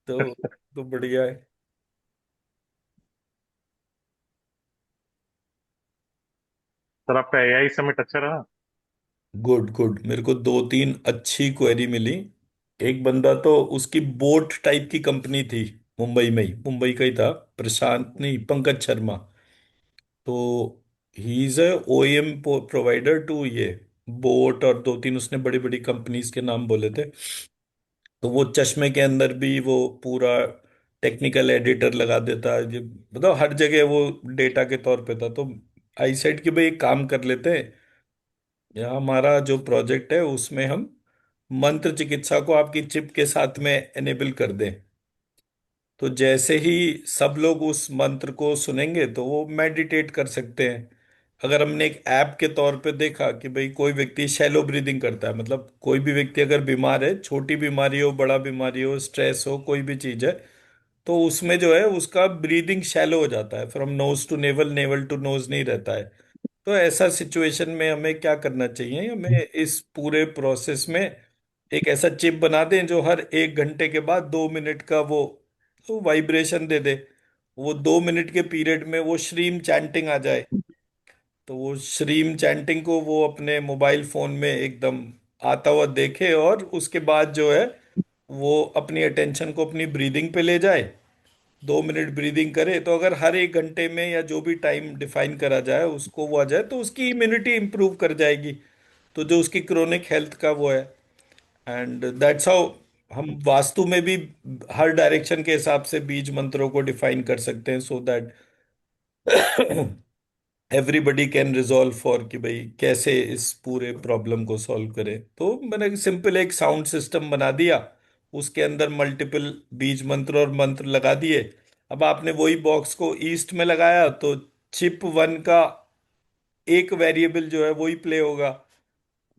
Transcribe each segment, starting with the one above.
तो बढ़िया है। सर आपका एआई समिट अच्छा रहा? गुड गुड, मेरे को दो तीन अच्छी क्वेरी मिली। एक बंदा तो उसकी बोट टाइप की कंपनी थी, मुंबई में ही, मुंबई का ही था। प्रशांत नहीं, पंकज शर्मा। तो he is a OEM provider to ये बोट, और दो तीन उसने बड़ी बड़ी कंपनीज के नाम बोले थे। तो वो चश्मे के अंदर भी वो पूरा टेक्निकल एडिटर लगा देता है, मतलब हर जगह वो डेटा के तौर पे था। तो आई सेड कि भाई एक काम कर लेते हैं, या हमारा जो प्रोजेक्ट है उसमें हम मंत्र चिकित्सा को आपकी चिप के साथ में एनेबल कर दें। तो जैसे ही सब लोग उस मंत्र को सुनेंगे तो वो मेडिटेट कर सकते हैं। अगर हमने एक ऐप के तौर पे देखा कि भाई कोई व्यक्ति शैलो ब्रीदिंग करता है, मतलब कोई भी व्यक्ति अगर बीमार है, छोटी बीमारी हो, बड़ा बीमारी हो, स्ट्रेस हो, कोई भी चीज है, तो उसमें जो है उसका ब्रीदिंग शैलो हो जाता है, from nose to navel, navel to nose नहीं रहता है। तो ऐसा सिचुएशन में हमें क्या करना चाहिए, हमें इस पूरे प्रोसेस में एक ऐसा चिप बना दें जो हर 1 घंटे के बाद 2 मिनट का वो वाइब्रेशन दे दे। वो 2 मिनट के पीरियड में वो श्रीम चैंटिंग आ जाए। तो वो श्रीम चैंटिंग को वो अपने मोबाइल फोन में एकदम आता हुआ देखे, और उसके बाद जो है वो अपनी अटेंशन को अपनी ब्रीदिंग पे ले जाए। 2 मिनट ब्रीदिंग करे, तो अगर हर 1 घंटे में या जो भी टाइम डिफाइन करा जाए उसको वो आ जाए, तो उसकी इम्यूनिटी इंप्रूव कर जाएगी। तो जो उसकी क्रोनिक हेल्थ का वो है, एंड दैट्स हाउ हम वास्तु में भी हर डायरेक्शन के हिसाब से बीज मंत्रों को डिफाइन कर सकते हैं, so that everybody can resolve for कि भाई कैसे इस पूरे प्रॉब्लम को सॉल्व करें। तो मैंने सिंपल एक साउंड सिस्टम बना दिया, उसके अंदर मल्टीपल बीज मंत्र और मंत्र लगा दिए। अब आपने वही बॉक्स को ईस्ट में लगाया तो चिप वन का एक वेरिएबल जो है वही प्ले होगा,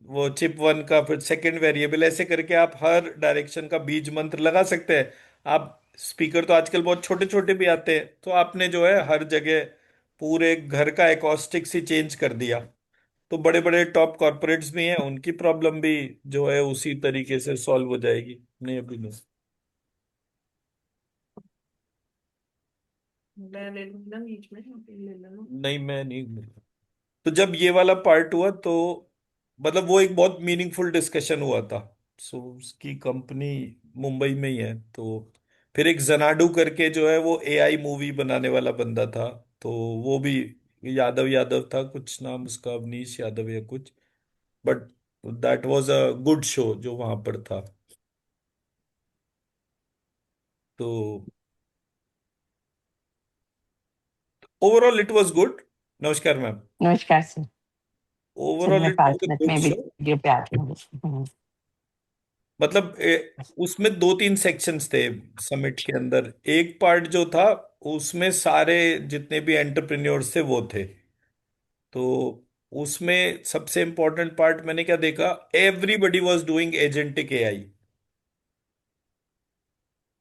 वो चिप वन का फिर सेकंड वेरिएबल, ऐसे करके आप हर डायरेक्शन का बीज मंत्र लगा सकते हैं। आप स्पीकर तो आजकल बहुत छोटे छोटे भी आते हैं, तो आपने जो है हर जगह पूरे घर का एकॉस्टिक्स ही चेंज कर दिया। तो बड़े बड़े टॉप कॉर्पोरेट्स भी हैं, उनकी प्रॉब्लम भी जो है उसी तरीके से सॉल्व हो जाएगी। नहीं अभी नहीं। मैं ले लूंगा बीच में, आप ले लेना। नहीं मैं नहीं। तो जब ये वाला पार्ट हुआ तो मतलब वो एक बहुत मीनिंगफुल डिस्कशन हुआ था। सो उसकी कंपनी मुंबई में ही है। तो फिर एक जनाडू करके जो है वो एआई मूवी बनाने वाला बंदा था। तो वो भी यादव यादव था कुछ नाम उसका, अवनीश यादव या कुछ। But that was a good show जो वहां पर था। तो ओवरऑल इट वाज गुड। नमस्कार मैम। नमस्कार सर। चलिए ओवरऑल मैं इट वाज पाँच अ मिनट गुड में शो। वीडियो पे आती हूँ। मतलब उसमें दो तीन सेक्शंस थे समिट के अंदर। एक पार्ट जो था उसमें सारे जितने भी एंटरप्रेन्योर्स थे वो थे। तो उसमें सबसे इंपॉर्टेंट पार्ट मैंने क्या देखा, everybody was doing agentic AI.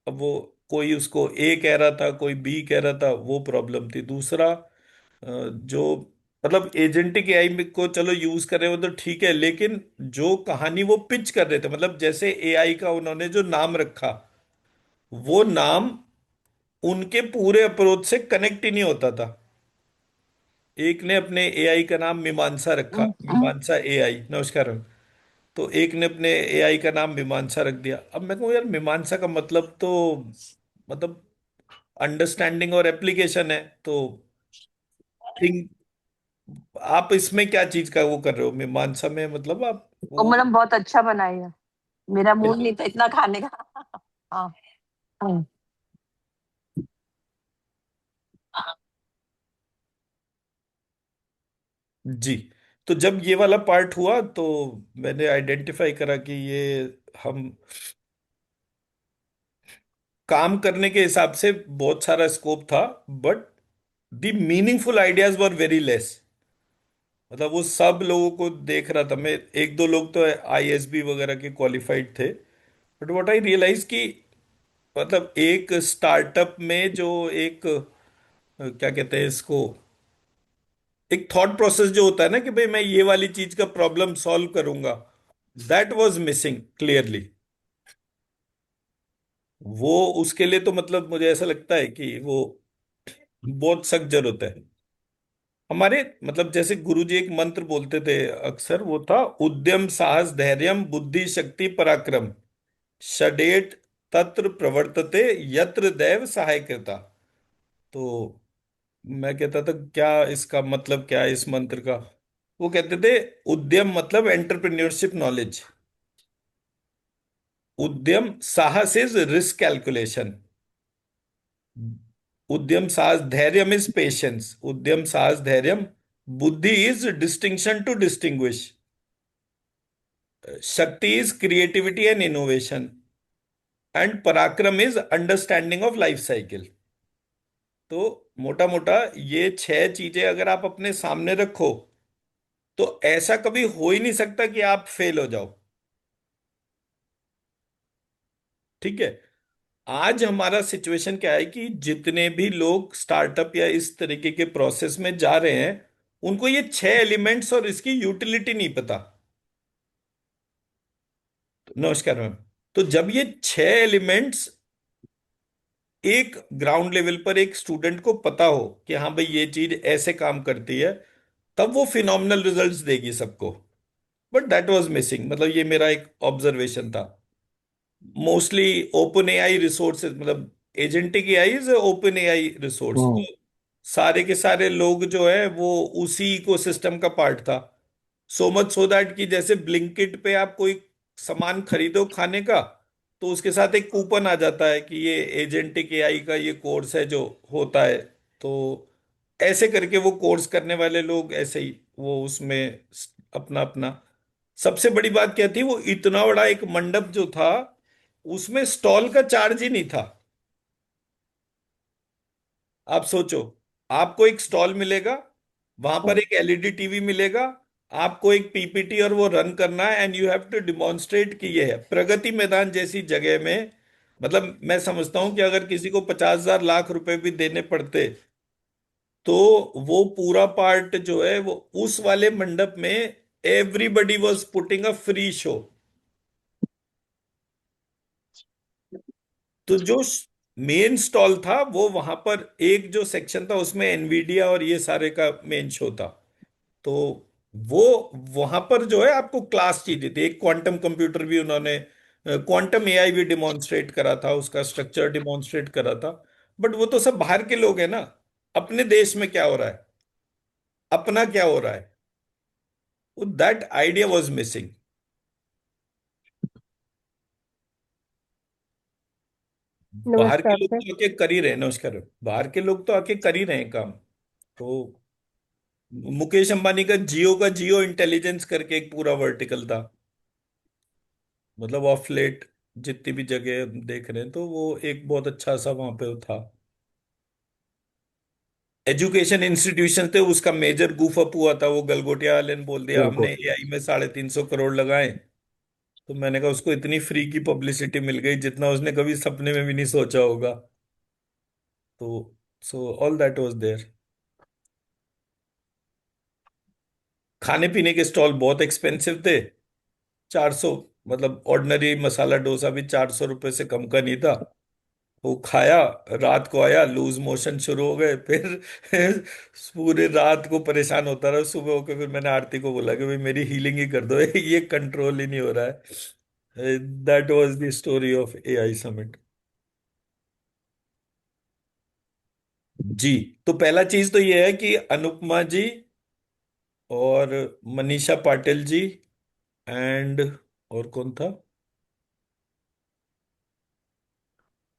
अब वो कोई उसको ए कह रहा था, कोई बी कह रहा था, वो प्रॉब्लम थी। दूसरा जो मतलब एजेंटिक एआई को चलो यूज कर रहे हो तो ठीक है, लेकिन जो कहानी वो पिच कर रहे थे, मतलब जैसे एआई का उन्होंने जो नाम रखा, वो नाम उनके पूरे अप्रोच से कनेक्ट ही नहीं होता था। एक ने अपने एआई का नाम मीमांसा रखा, मीमांसा एआई, नमस्कार मैम। तो एक ने अपने एआई का नाम मीमांसा रख दिया। अब मैं कहूँ यार मीमांसा का मतलब तो मतलब अंडरस्टैंडिंग और एप्लीकेशन है। तो थिंक आप इसमें क्या चीज का वो कर रहे हो मीमांसा में, मतलब आप और वो। मैडम बहुत अच्छा बनाई है। मेरा मूड नहीं था इतना खाने का। हाँ। हम्म। जी। तो जब ये वाला पार्ट हुआ तो मैंने आइडेंटिफाई करा कि ये हम काम करने के हिसाब से बहुत सारा स्कोप था, but the meaningful ideas were very less. मतलब वो सब लोगों को देख रहा था मैं, एक दो लोग तो आईएसबी वगैरह के क्वालिफाइड थे, बट व्हाट आई रियलाइज कि मतलब एक स्टार्टअप में जो एक क्या कहते हैं इसको, एक थॉट प्रोसेस जो होता है ना कि भाई मैं ये वाली चीज का प्रॉब्लम सॉल्व करूंगा, दैट वाज मिसिंग क्लियरली। वो उसके लिए तो मतलब मुझे ऐसा लगता है कि वो बहुत सख्त जरूरत है। हमारे मतलब जैसे गुरुजी एक मंत्र बोलते थे अक्सर, वो था उद्यम साहस धैर्यम बुद्धि शक्ति पराक्रम षडेट तत्र प्रवर्तते यत्र दैव सहायकृता। तो मैं कहता था क्या इसका मतलब क्या है इस मंत्र का। वो कहते थे उद्यम मतलब एंटरप्रेन्योरशिप नॉलेज, उद्यम साहस इज रिस्क कैलकुलेशन, उद्यम साहस धैर्यम इज पेशेंस, उद्यम साहस धैर्यम बुद्धि इज डिस्टिंक्शन टू डिस्टिंग्विश, शक्ति is creativity and innovation and पराक्रम is understanding of life cycle. तो मोटा मोटा ये छह चीजें अगर आप अपने सामने रखो तो ऐसा कभी हो ही नहीं सकता कि आप फेल हो जाओ। ठीक है। आज हमारा सिचुएशन क्या है कि जितने भी लोग स्टार्टअप या इस तरीके के प्रोसेस में जा रहे हैं, उनको ये छह एलिमेंट्स और इसकी यूटिलिटी नहीं पता। नमस्कार मैम। तो जब ये छह एलिमेंट्स एक ग्राउंड लेवल पर एक स्टूडेंट को पता हो कि हाँ भाई ये चीज ऐसे काम करती है, तब वो फिनोमिनल रिजल्ट्स देगी सबको। बट दैट वाज मिसिंग, मतलब ये मेरा एक ऑब्जर्वेशन था। मोस्टली ओपन एआई रिसोर्सेज, मतलब agentic AI is open AI resource, तो सारे के सारे लोग जो है वो उसी इकोसिस्टम का पार्ट था। सो मच सो दैट कि जैसे ब्लिंकिट पे आप कोई सामान खरीदो खाने का, तो उसके साथ एक कूपन आ जाता है कि ये एजेंटिक एआई का ये कोर्स है जो होता है। तो ऐसे करके वो कोर्स करने वाले लोग ऐसे ही वो उसमें अपना अपना। सबसे बड़ी बात क्या थी, वो इतना बड़ा एक मंडप जो था, उसमें स्टॉल का चार्ज ही नहीं था। आप सोचो, आपको एक स्टॉल मिलेगा, वहां पर एक एलईडी टीवी मिलेगा, आपको एक पीपीटी और वो रन करना है and you have to demonstrate कि ये है प्रगति मैदान जैसी जगह में। मतलब मैं समझता हूं कि अगर किसी को 50,000 लाख रुपए भी देने पड़ते, तो वो पूरा पार्ट जो है वो उस वाले मंडप में everybody was putting a free show. तो जो मेन स्टॉल था वो वहां पर एक जो सेक्शन था उसमें एनवीडिया और ये सारे का मेन शो था। तो वो वहां पर जो है आपको क्लास चीजें थी, एक क्वांटम कंप्यूटर भी उन्होंने, क्वांटम एआई भी डिमॉन्स्ट्रेट करा था, उसका स्ट्रक्चर डिमॉन्स्ट्रेट करा था। बट वो तो सब बाहर के लोग हैं ना। अपने देश में क्या हो रहा है, अपना क्या हो रहा है, वो दैट आइडिया वाज मिसिंग। बाहर के नमस्कार लोग सर। तो आके कर ही रहे हैं, नमस्कार, बाहर के लोग तो आके कर ही रहे हैं काम। तो मुकेश अंबानी का जियो इंटेलिजेंस करके एक पूरा वर्टिकल था, मतलब ऑफ लेट जितनी भी जगह हम देख रहे हैं तो वो एक बहुत अच्छा सा वहां पे वो था। एजुकेशन इंस्टीट्यूशन थे, उसका मेजर गूफ अप हुआ था, वो गलगोटिया वाले ने बोल दिया हमने बिल्कुल। एआई में 350 करोड़ लगाए। तो मैंने कहा उसको इतनी फ्री की पब्लिसिटी मिल गई जितना उसने कभी सपने में भी नहीं सोचा होगा। तो so all that was there. खाने पीने के स्टॉल बहुत एक्सपेंसिव थे। 400, मतलब ऑर्डिनरी मसाला डोसा भी 400 रुपये से कम का नहीं था। वो खाया, रात को आया, लूज मोशन शुरू हो गए, फिर पूरे रात को परेशान होता रहा। सुबह होकर फिर मैंने आरती को बोला कि भाई मेरी हीलिंग ही कर दो, ये कंट्रोल ही नहीं हो रहा है। That was the story of AI summit. जी। तो पहला चीज तो ये है कि अनुपमा जी और मनीषा पाटिल जी एंड और कौन था,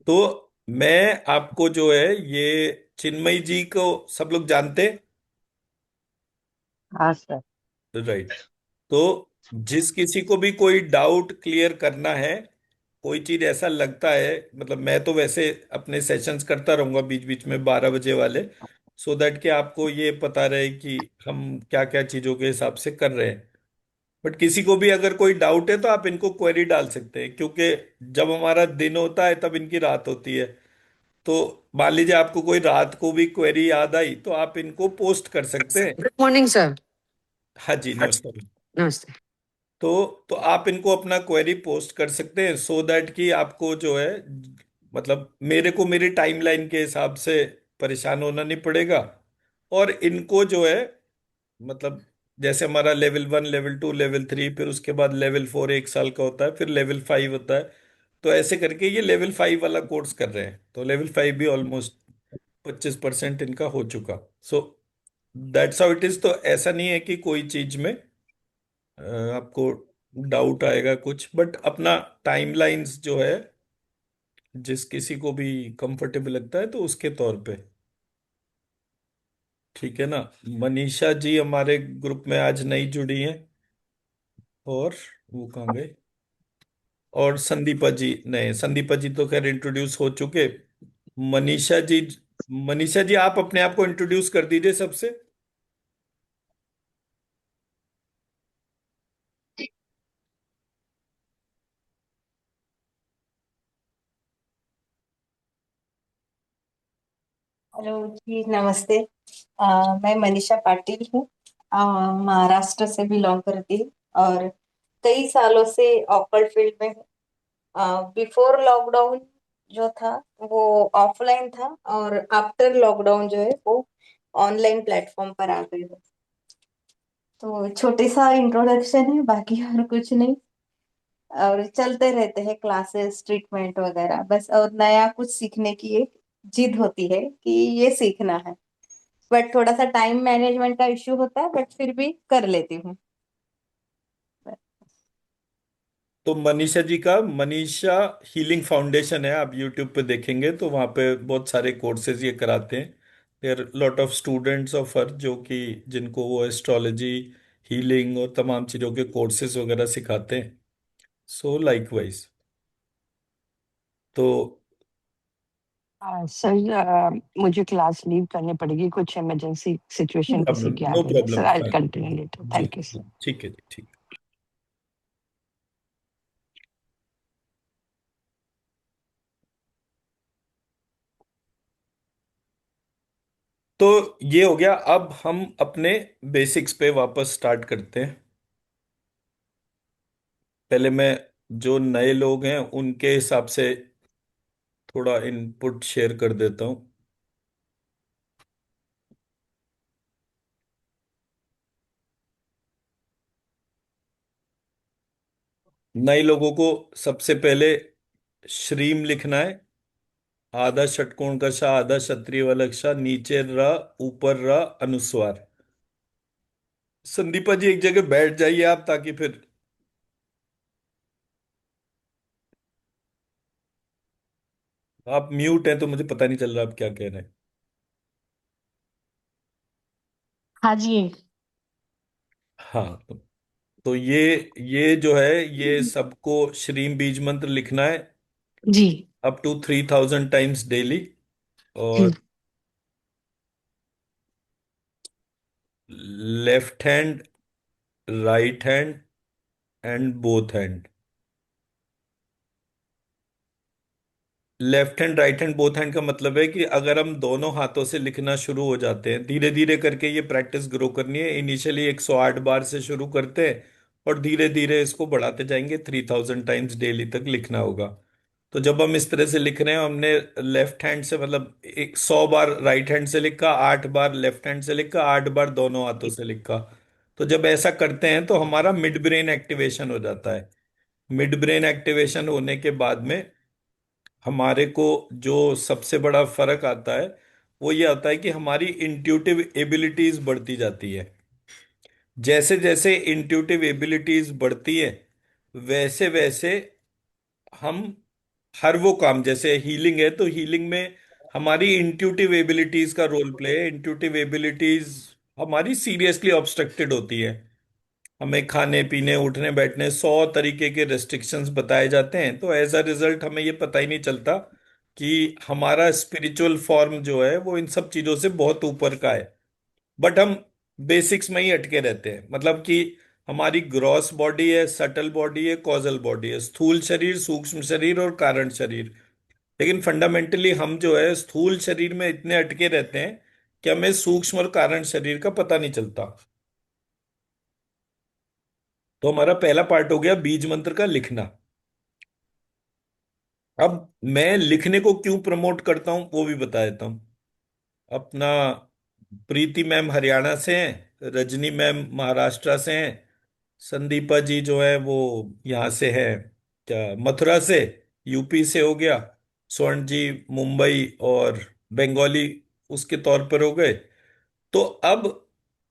तो मैं आपको जो है ये चिन्मयी जी को सब लोग जानते हैं। हाँ सर। राइट। तो जिस किसी को भी कोई डाउट क्लियर करना है, कोई चीज ऐसा लगता है, मतलब मैं तो वैसे अपने सेशंस करता रहूंगा बीच बीच में 12 बजे वाले, सो दैट कि आपको ये पता रहे कि हम क्या क्या चीजों के हिसाब से कर रहे हैं। बट किसी को भी अगर कोई डाउट है तो आप इनको क्वेरी डाल सकते हैं, क्योंकि जब हमारा दिन होता है तब इनकी रात होती है। तो मान लीजिए आपको कोई रात को भी क्वेरी याद आई तो आप इनको पोस्ट कर सकते हैं। Good morning sir. हाँ जी, नमस्कार। नमस्ते। तो आप इनको अपना क्वेरी पोस्ट कर सकते हैं, सो दैट कि आपको जो है मतलब मेरे को मेरी टाइमलाइन के हिसाब से परेशान होना नहीं पड़ेगा। और इनको जो है, मतलब जैसे हमारा लेवल 1, लेवल 2, लेवल 3, फिर उसके बाद लेवल 4 1 साल का होता है, फिर लेवल 5 होता है। तो ऐसे करके ये लेवल 5 वाला कोर्स कर रहे हैं, तो लेवल 5 भी ऑलमोस्ट 25% इनका हो चुका। So that's how it is. तो ऐसा नहीं है कि कोई चीज में आपको डाउट आएगा कुछ, बट अपना टाइमलाइंस जो है जिस किसी को भी कंफर्टेबल लगता है तो उसके तौर पे। ठीक है ना। मनीषा जी हमारे ग्रुप में आज नई जुड़ी हैं। और वो कहाँ गए? और संदीपा जी, नहीं संदीपा जी तो खैर इंट्रोड्यूस हो चुके। मनीषा जी, मनीषा जी आप अपने आप को इंट्रोड्यूस कर दीजिए सबसे। हेलो जी, नमस्ते। मैं मनीषा पाटिल हूँ। महाराष्ट्र से बिलोंग करती हूँ और कई सालों से ऑकल्ट फील्ड में हूँ। बिफोर लॉकडाउन जो था वो ऑफलाइन था, और आफ्टर लॉकडाउन जो है वो ऑनलाइन प्लेटफॉर्म पर आ गई है। तो छोटे सा इंट्रोडक्शन है, बाकी और कुछ नहीं। और चलते रहते हैं क्लासेस, ट्रीटमेंट वगैरह बस, और नया कुछ सीखने की एक जिद होती है कि ये सीखना है। बट थोड़ा सा टाइम मैनेजमेंट का इश्यू होता है, बट फिर भी कर लेती हूँ। तो मनीषा जी का मनीषा हीलिंग फाउंडेशन है, आप यूट्यूब पे देखेंगे तो वहाँ पे बहुत सारे कोर्सेज ये कराते हैं। There lot of students of her जो कि जिनको वो एस्ट्रोलॉजी, हीलिंग और तमाम चीज़ों के कोर्सेज वगैरह सिखाते हैं। So likewise. तो सर, मुझे क्लास लीव करनी पड़ेगी, कुछ इमरजेंसी नो सिचुएशन किसी प्रॉब्लम, की आ नो गई है sir. Problem, I fine. Continue later, जी, थैंक यू सर। ठीक है जी, ठीक। तो ये हो गया। अब हम अपने बेसिक्स पे वापस स्टार्ट करते हैं। पहले मैं जो नए लोग हैं उनके हिसाब से थोड़ा इनपुट शेयर कर देता हूँ। नए लोगों को सबसे पहले श्रीम लिखना है। आधा षटकोण का षा, आधा क्षत्रिय वाला क्षा, नीचे र, ऊपर र, अनुस्वार। संदीपा जी एक जगह बैठ जाइए आप, ताकि फिर आप म्यूट हैं तो मुझे पता नहीं चल रहा आप क्या कह रहे हैं। हाँ जी। हाँ, तो ये जो है, ये सबको श्रीम बीज मंत्र लिखना है जी। Up to 3000 times daily. जी। और left hand, right hand and both hand. Left hand, right hand, both hand का मतलब है कि अगर हम दोनों हाथों से लिखना शुरू हो जाते हैं, धीरे धीरे करके ये प्रैक्टिस ग्रो करनी है। इनिशियली 108 बार से शुरू करते हैं और धीरे धीरे इसको बढ़ाते जाएंगे, 3000 टाइम्स डेली तक लिखना होगा। तो जब हम इस तरह से लिख रहे हैं, हमने लेफ्ट हैंड से मतलब 100 बार राइट हैंड से लिखा, 8 बार लेफ्ट हैंड से लिखा, 8 बार दोनों हाथों से लिखा। तो जब ऐसा करते हैं तो हमारा मिड ब्रेन एक्टिवेशन हो जाता है। मिड ब्रेन एक्टिवेशन होने के बाद में हमारे को जो सबसे बड़ा फर्क आता है वो ये आता है कि हमारी इंट्यूटिव एबिलिटीज बढ़ती जाती है। जैसे जैसे इंट्यूटिव एबिलिटीज बढ़ती है, वैसे वैसे हम हर वो काम, जैसे हीलिंग है तो हीलिंग में हमारी इंट्यूटिव एबिलिटीज का रोल प्ले है। इंट्यूटिव एबिलिटीज हमारी सीरियसली ऑब्स्ट्रक्टेड होती है। हमें खाने पीने, उठने बैठने 100 तरीके के रेस्ट्रिक्शंस बताए जाते हैं, तो एज अ रिजल्ट हमें ये पता ही नहीं चलता कि हमारा स्पिरिचुअल फॉर्म जो है वो इन सब चीजों से बहुत ऊपर का है। बट हम बेसिक्स में ही अटके रहते हैं। मतलब कि हमारी ग्रॉस बॉडी है, सटल बॉडी है, कॉजल बॉडी है, स्थूल शरीर, सूक्ष्म शरीर और कारण शरीर। लेकिन फंडामेंटली हम जो है स्थूल शरीर में इतने अटके रहते हैं कि हमें सूक्ष्म और कारण शरीर का पता नहीं चलता। तो हमारा पहला पार्ट हो गया बीज मंत्र का लिखना। अब मैं लिखने को क्यों प्रमोट करता हूं वो भी बता देता हूं। अपना प्रीति मैम हरियाणा से हैं, रजनी मैम महाराष्ट्र से हैं, संदीपा जी जो है वो यहाँ से है, क्या मथुरा से, यूपी से हो गया, स्वर्ण जी मुंबई और बंगाली उसके तौर पर हो गए। तो अब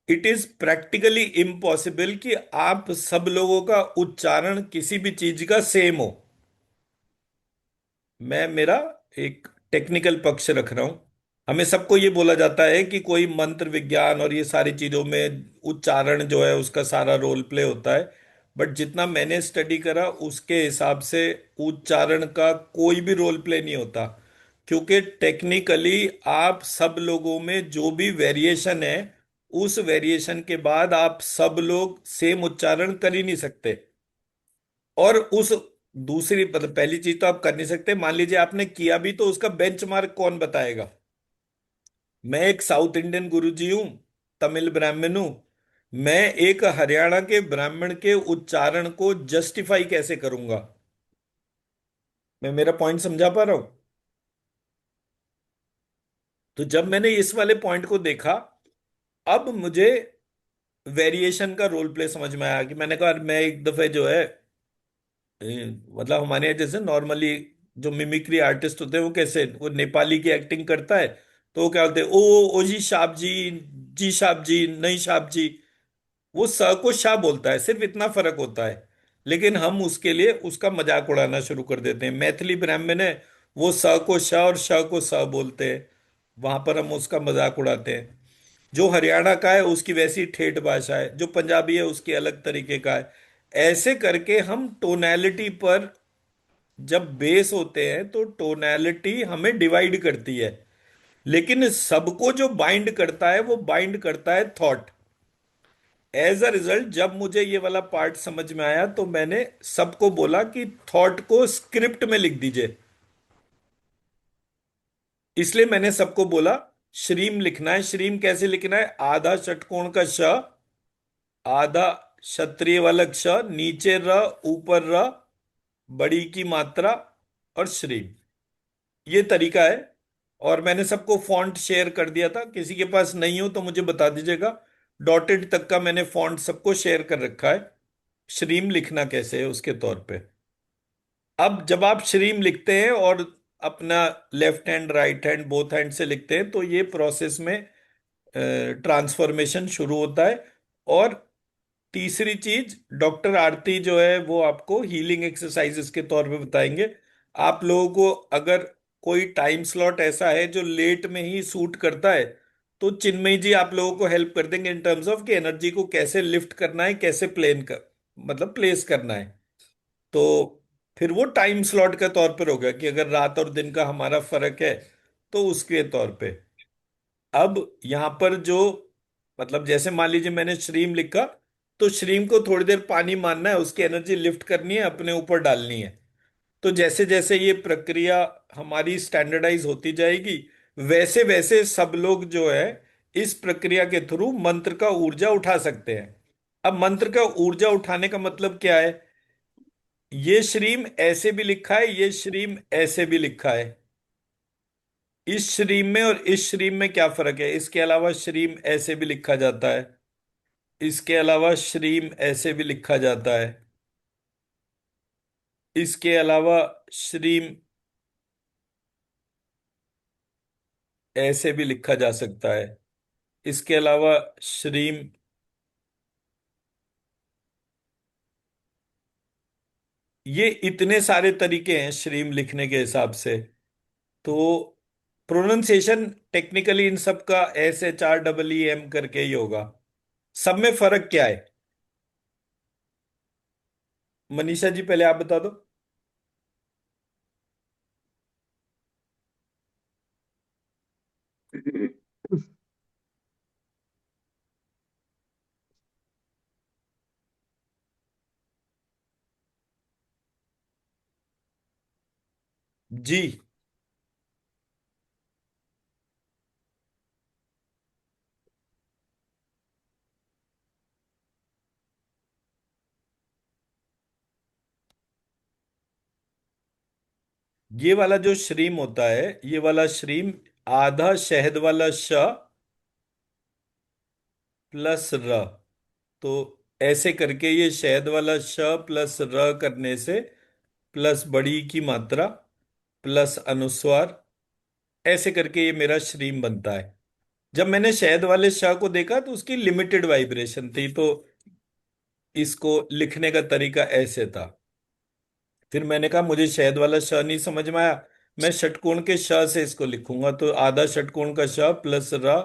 इट इज प्रैक्टिकली इम्पॉसिबल कि आप सब लोगों का उच्चारण किसी भी चीज का सेम हो। मैं मेरा एक टेक्निकल पक्ष रख रहा हूं। हमें सबको ये बोला जाता है कि कोई मंत्र विज्ञान और ये सारी चीजों में उच्चारण जो है उसका सारा रोल प्ले होता है। बट जितना मैंने स्टडी करा उसके हिसाब से उच्चारण का कोई भी रोल प्ले नहीं होता, क्योंकि टेक्निकली आप सब लोगों में जो भी वेरिएशन है उस वेरिएशन के बाद आप सब लोग सेम उच्चारण कर ही नहीं सकते। और उस दूसरी मतलब पहली चीज तो आप कर नहीं सकते, मान लीजिए आपने किया भी तो उसका बेंचमार्क कौन बताएगा। मैं एक साउथ इंडियन गुरुजी हूं, तमिल ब्राह्मण हूं, मैं एक हरियाणा के ब्राह्मण के उच्चारण को जस्टिफाई कैसे करूंगा। मैं मेरा पॉइंट समझा पा रहा हूं। तो जब मैंने इस वाले पॉइंट को देखा, अब मुझे वेरिएशन का रोल प्ले समझ में आया कि मैंने कहा मैं एक दफे जो है मतलब हमारे यहाँ जैसे नॉर्मली जो मिमिक्री आर्टिस्ट होते हैं वो कैसे वो नेपाली की एक्टिंग करता है, तो वो क्या बोलते हैं, ओ जी साहब जी साहब जी, नहीं साहब जी। वो स को शाह बोलता है, सिर्फ इतना फर्क होता है। लेकिन हम उसके लिए उसका मजाक उड़ाना शुरू कर देते हैं। मैथिली ब्राह्मण है, वो स को श और श को स बोलते हैं, वहां पर हम उसका मजाक उड़ाते हैं। जो हरियाणा का है उसकी वैसी ठेठ भाषा है, जो पंजाबी है उसकी अलग तरीके का है। ऐसे करके हम टोनैलिटी पर जब बेस होते हैं तो टोनैलिटी हमें डिवाइड करती है। लेकिन सबको जो बाइंड करता है वो बाइंड करता है थॉट। एज अ रिजल्ट जब मुझे ये वाला पार्ट समझ में आया तो मैंने सबको बोला कि थॉट को स्क्रिप्ट में लिख दीजिए। इसलिए मैंने सबको बोला श्रीम लिखना है। श्रीम कैसे लिखना है, आधा षटकोण का श, आधा क्षत्रिय वाला क्ष, नीचे र, ऊपर र, बड़ी की मात्रा और श्रीम, ये तरीका है। और मैंने सबको फॉन्ट शेयर कर दिया था, किसी के पास नहीं हो तो मुझे बता दीजिएगा। डॉटेड तक का मैंने फॉन्ट सबको शेयर कर रखा है, श्रीम लिखना कैसे है उसके तौर पे। अब जब आप श्रीम लिखते हैं और अपना left hand right hand both hand से लिखते हैं तो ये प्रोसेस में ट्रांसफॉर्मेशन शुरू होता है। और तीसरी चीज डॉक्टर आरती जो है वो आपको हीलिंग एक्सरसाइजेस के तौर पे बताएंगे। आप लोगों को अगर कोई टाइम स्लॉट ऐसा है जो लेट में ही सूट करता है तो चिन्मयी जी आप लोगों को हेल्प कर देंगे इन टर्म्स ऑफ कि एनर्जी को कैसे लिफ्ट करना है, कैसे प्लेन कर मतलब प्लेस करना है। तो फिर वो टाइम स्लॉट के तौर पर होगा कि अगर रात और दिन का हमारा फर्क है तो उसके तौर पे। अब यहां पर जो मतलब जैसे मान लीजिए मैंने श्रीम लिखा, तो श्रीम को थोड़ी देर पानी मारना है, उसकी एनर्जी लिफ्ट करनी है, अपने ऊपर डालनी है। तो जैसे जैसे ये प्रक्रिया हमारी स्टैंडर्डाइज होती जाएगी वैसे वैसे सब लोग जो है इस प्रक्रिया के थ्रू मंत्र का ऊर्जा उठा सकते हैं। अब मंत्र का ऊर्जा उठाने का मतलब क्या है, ये श्रीम ऐसे भी लिखा है, ये श्रीम ऐसे भी लिखा है। इस श्रीम में और इस श्रीम में क्या फर्क है, इसके अलावा श्रीम ऐसे भी लिखा जाता है, इसके अलावा श्रीम ऐसे भी लिखा जाता है, इसके अलावा श्रीम ऐसे भी लिखा जा सकता है, इसके अलावा श्रीम, ये इतने सारे तरीके हैं श्रीम लिखने के हिसाब से। तो प्रोनाउंसिएशन टेक्निकली इन सब का SHREEM करके ही होगा। सब में फर्क क्या है, मनीषा जी पहले आप बता दो। जी। ये वाला जो श्रीम होता है, ये वाला श्रीम आधा शहद वाला श प्लस र। तो ऐसे करके ये शहद वाला श प्लस र करने से प्लस बड़ी की मात्रा प्लस अनुस्वार, ऐसे करके ये मेरा श्रीम बनता है। जब मैंने शहद वाले श को देखा तो उसकी लिमिटेड वाइब्रेशन थी, तो इसको लिखने का तरीका ऐसे था। फिर मैंने कहा मुझे शहद वाला श नहीं समझ में आया, मैं षटकोण के श से इसको लिखूंगा। तो आधा षटकोण का श प्लस र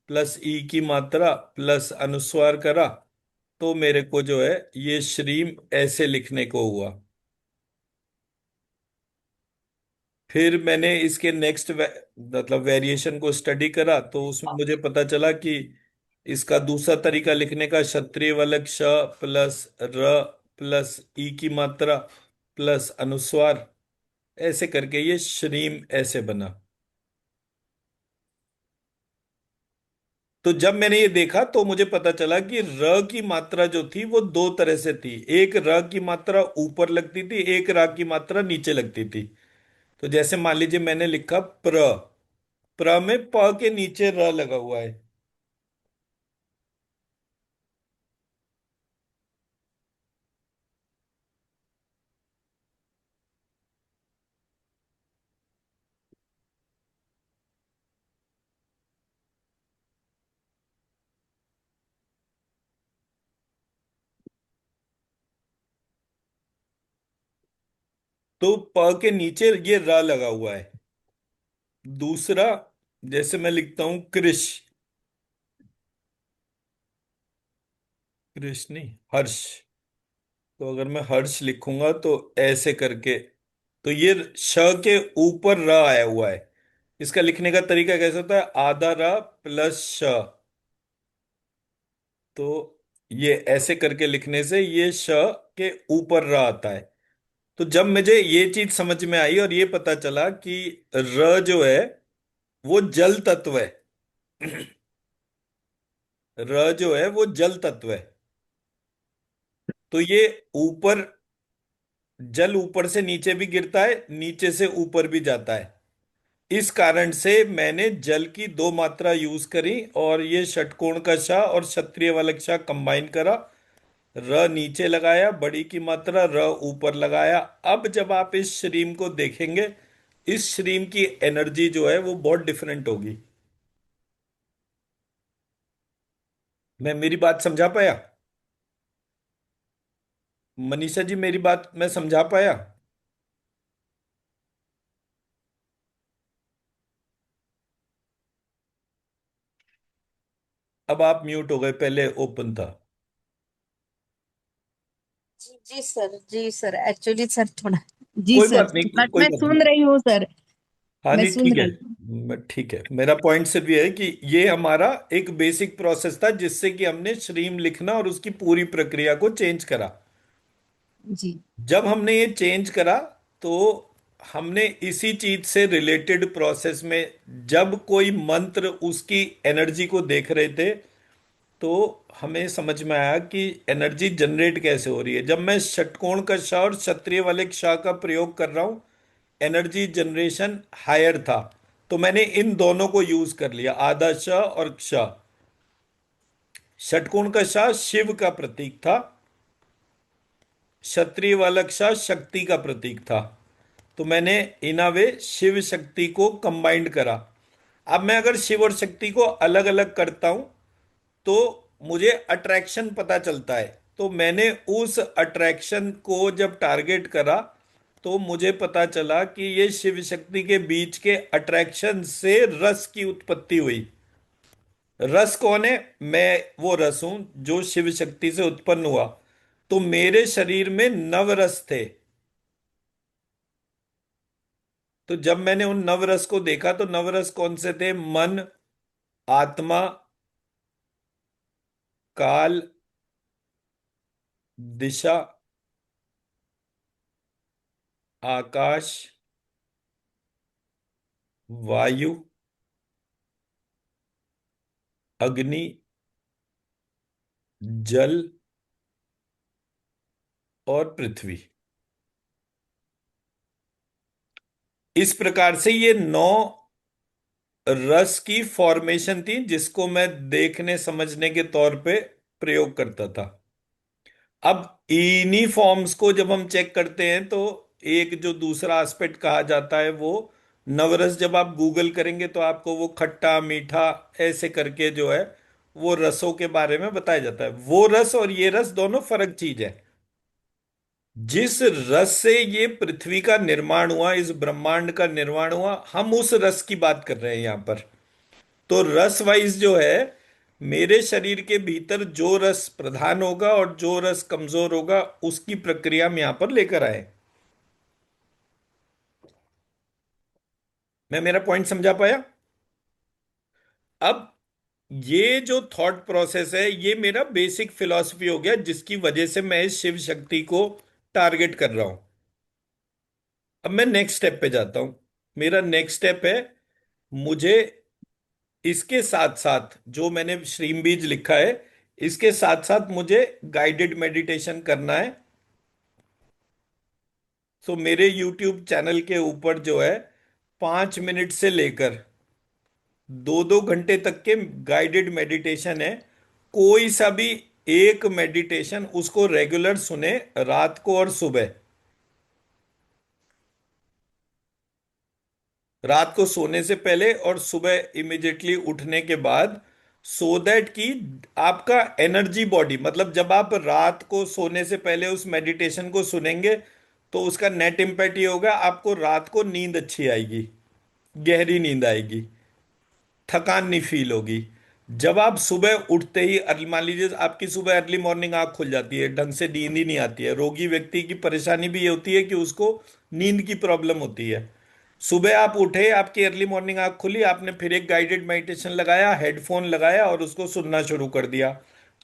प्लस ई की मात्रा प्लस अनुस्वार करा, तो मेरे को जो है ये श्रीम ऐसे लिखने को हुआ। फिर मैंने इसके नेक्स्ट मतलब वेरिएशन को स्टडी करा, तो उसमें मुझे पता चला कि इसका दूसरा तरीका लिखने का क्षत्रिय वालक श प्लस र प्लस ई की मात्रा प्लस अनुस्वार, ऐसे करके ये श्रीम ऐसे बना। तो जब मैंने ये देखा तो मुझे पता चला कि र की मात्रा जो थी वो दो तरह से थी। एक र की मात्रा ऊपर लगती थी, एक र की मात्रा नीचे लगती थी। तो जैसे मान लीजिए मैंने लिखा प्र, प्र में प के नीचे र लगा हुआ है। तो प के नीचे ये र लगा हुआ है। दूसरा, जैसे मैं लिखता हूं कृष, कृष नहीं हर्ष। तो अगर मैं हर्ष लिखूंगा तो ऐसे करके, तो ये श के ऊपर र आया हुआ है। इसका लिखने का तरीका कैसे होता है, आधा र प्लस श। तो ये ऐसे करके लिखने से ये श के ऊपर र आता है। तो जब मुझे ये चीज समझ में आई और ये पता चला कि र जो है वो जल तत्व है, र जो है वो जल तत्व है, तो ये ऊपर, जल ऊपर से नीचे भी गिरता है, नीचे से ऊपर भी जाता है। इस कारण से मैंने जल की दो मात्रा यूज करी और ये षटकोण का श और क्षत्रिय वाला श कंबाइन करा। र नीचे लगाया, बड़ी की मात्रा र ऊपर लगाया। अब जब आप इस श्रीम को देखेंगे, इस श्रीम की एनर्जी जो है वो बहुत डिफरेंट होगी। मैं मेरी बात समझा पाया? मनीषा जी मेरी बात मैं समझा पाया? अब आप म्यूट हो गए, पहले ओपन था। जी जी सर, जी सर, एक्चुअली सर थोड़ा, जी कोई सर, बात नहीं, बट कोई मैं बात नहीं। सुन रही हूँ सर, हाँ मैं नहीं सुन ठीक है। रही हूँ। ठीक है, मेरा पॉइंट सिर्फ ये है कि ये हमारा एक बेसिक प्रोसेस था जिससे कि हमने स्ट्रीम लिखना और उसकी पूरी प्रक्रिया को चेंज करा। जी जब हमने ये चेंज करा तो हमने इसी चीज से रिलेटेड प्रोसेस में जब कोई मंत्र उसकी एनर्जी को देख रहे थे, तो हमें समझ में आया कि एनर्जी जनरेट कैसे हो रही है। जब मैं षटकोण का श और क्षत्रिय वाले श का प्रयोग कर रहा हूं, एनर्जी जनरेशन हायर था, तो मैंने इन दोनों को यूज कर लिया, आधा श और क्ष। षटकोण का श शिव का प्रतीक था, क्षत्रिय वाला क्ष शक्ति का प्रतीक था। तो मैंने इन अ वे शिव शक्ति को कंबाइंड करा। अब मैं अगर शिव और शक्ति को अलग अलग करता हूं तो मुझे अट्रैक्शन पता चलता है। तो मैंने उस अट्रैक्शन को जब टारगेट करा तो मुझे पता चला कि ये शिव शक्ति के बीच के अट्रैक्शन से रस की उत्पत्ति हुई। रस कौन है? मैं वो रस हूं जो शिव शक्ति से उत्पन्न हुआ। तो मेरे शरीर में नवरस थे। तो जब मैंने उन नवरस को देखा तो नवरस कौन से थे? मन, आत्मा, काल, दिशा, आकाश, वायु, अग्नि, जल और पृथ्वी। इस प्रकार से ये 9 रस की फॉर्मेशन थी जिसको मैं देखने समझने के तौर पे प्रयोग करता था। अब इन्हीं फॉर्म्स को जब हम चेक करते हैं तो एक जो दूसरा एस्पेक्ट कहा जाता है वो नवरस, जब आप गूगल करेंगे तो आपको वो खट्टा मीठा ऐसे करके जो है वो रसों के बारे में बताया जाता है। वो रस और ये रस दोनों फर्क चीज है। जिस रस से ये पृथ्वी का निर्माण हुआ, इस ब्रह्मांड का निर्माण हुआ, हम उस रस की बात कर रहे हैं यहां पर। तो रस वाइज जो है, मेरे शरीर के भीतर जो रस प्रधान होगा और जो रस कमजोर होगा उसकी प्रक्रिया हम यहां पर लेकर आए। मैं मेरा पॉइंट समझा पाया? अब ये जो थॉट प्रोसेस है ये मेरा बेसिक फिलॉसफी हो गया जिसकी वजह से मैं इस शिव शक्ति को टारगेट कर रहा हूं। अब मैं नेक्स्ट स्टेप पे जाता हूं। मेरा नेक्स्ट स्टेप है, मुझे इसके साथ साथ जो मैंने श्रीम बीज लिखा है, इसके साथ साथ मुझे गाइडेड मेडिटेशन करना है। सो मेरे यूट्यूब चैनल के ऊपर जो है 5 मिनट से लेकर 2-2 घंटे तक के गाइडेड मेडिटेशन है। कोई सा भी एक मेडिटेशन उसको रेगुलर सुने, रात को और सुबह, रात को सोने से पहले और सुबह इमिडिएटली उठने के बाद, सो दैट कि आपका एनर्जी बॉडी, मतलब जब आप रात को सोने से पहले उस मेडिटेशन को सुनेंगे तो उसका नेट इम्पैक्ट ये होगा, आपको रात को नींद अच्छी आएगी, गहरी नींद आएगी, थकान नहीं फील होगी। जब आप सुबह उठते ही मान लीजिए आपकी सुबह अर्ली मॉर्निंग आंख खुल जाती है, ढंग से नींद ही नहीं आती है, रोगी व्यक्ति की परेशानी भी ये होती है कि उसको नींद की प्रॉब्लम होती है। सुबह आप उठे, आपकी अर्ली मॉर्निंग आंख खुली, आपने फिर एक गाइडेड मेडिटेशन लगाया, हेडफोन लगाया और उसको सुनना शुरू कर दिया।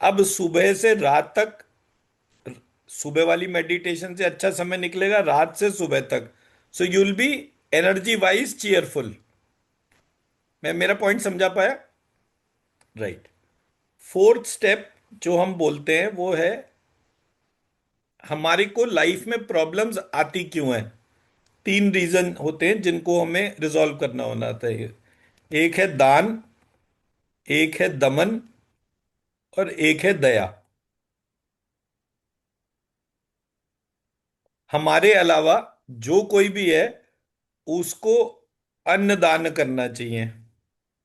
अब सुबह से रात तक, सुबह वाली मेडिटेशन से अच्छा समय निकलेगा रात से सुबह तक। So you will be energy wise cheerful. मैं मेरा पॉइंट समझा पाया? राइट। फोर्थ स्टेप जो हम बोलते हैं वो है, हमारे को लाइफ में प्रॉब्लम्स आती क्यों हैं। 3 रीजन होते हैं जिनको हमें रिजॉल्व करना होना चाहिए। एक है दान, एक है दमन, और एक है दया। हमारे अलावा जो कोई भी है उसको अन्नदान करना चाहिए।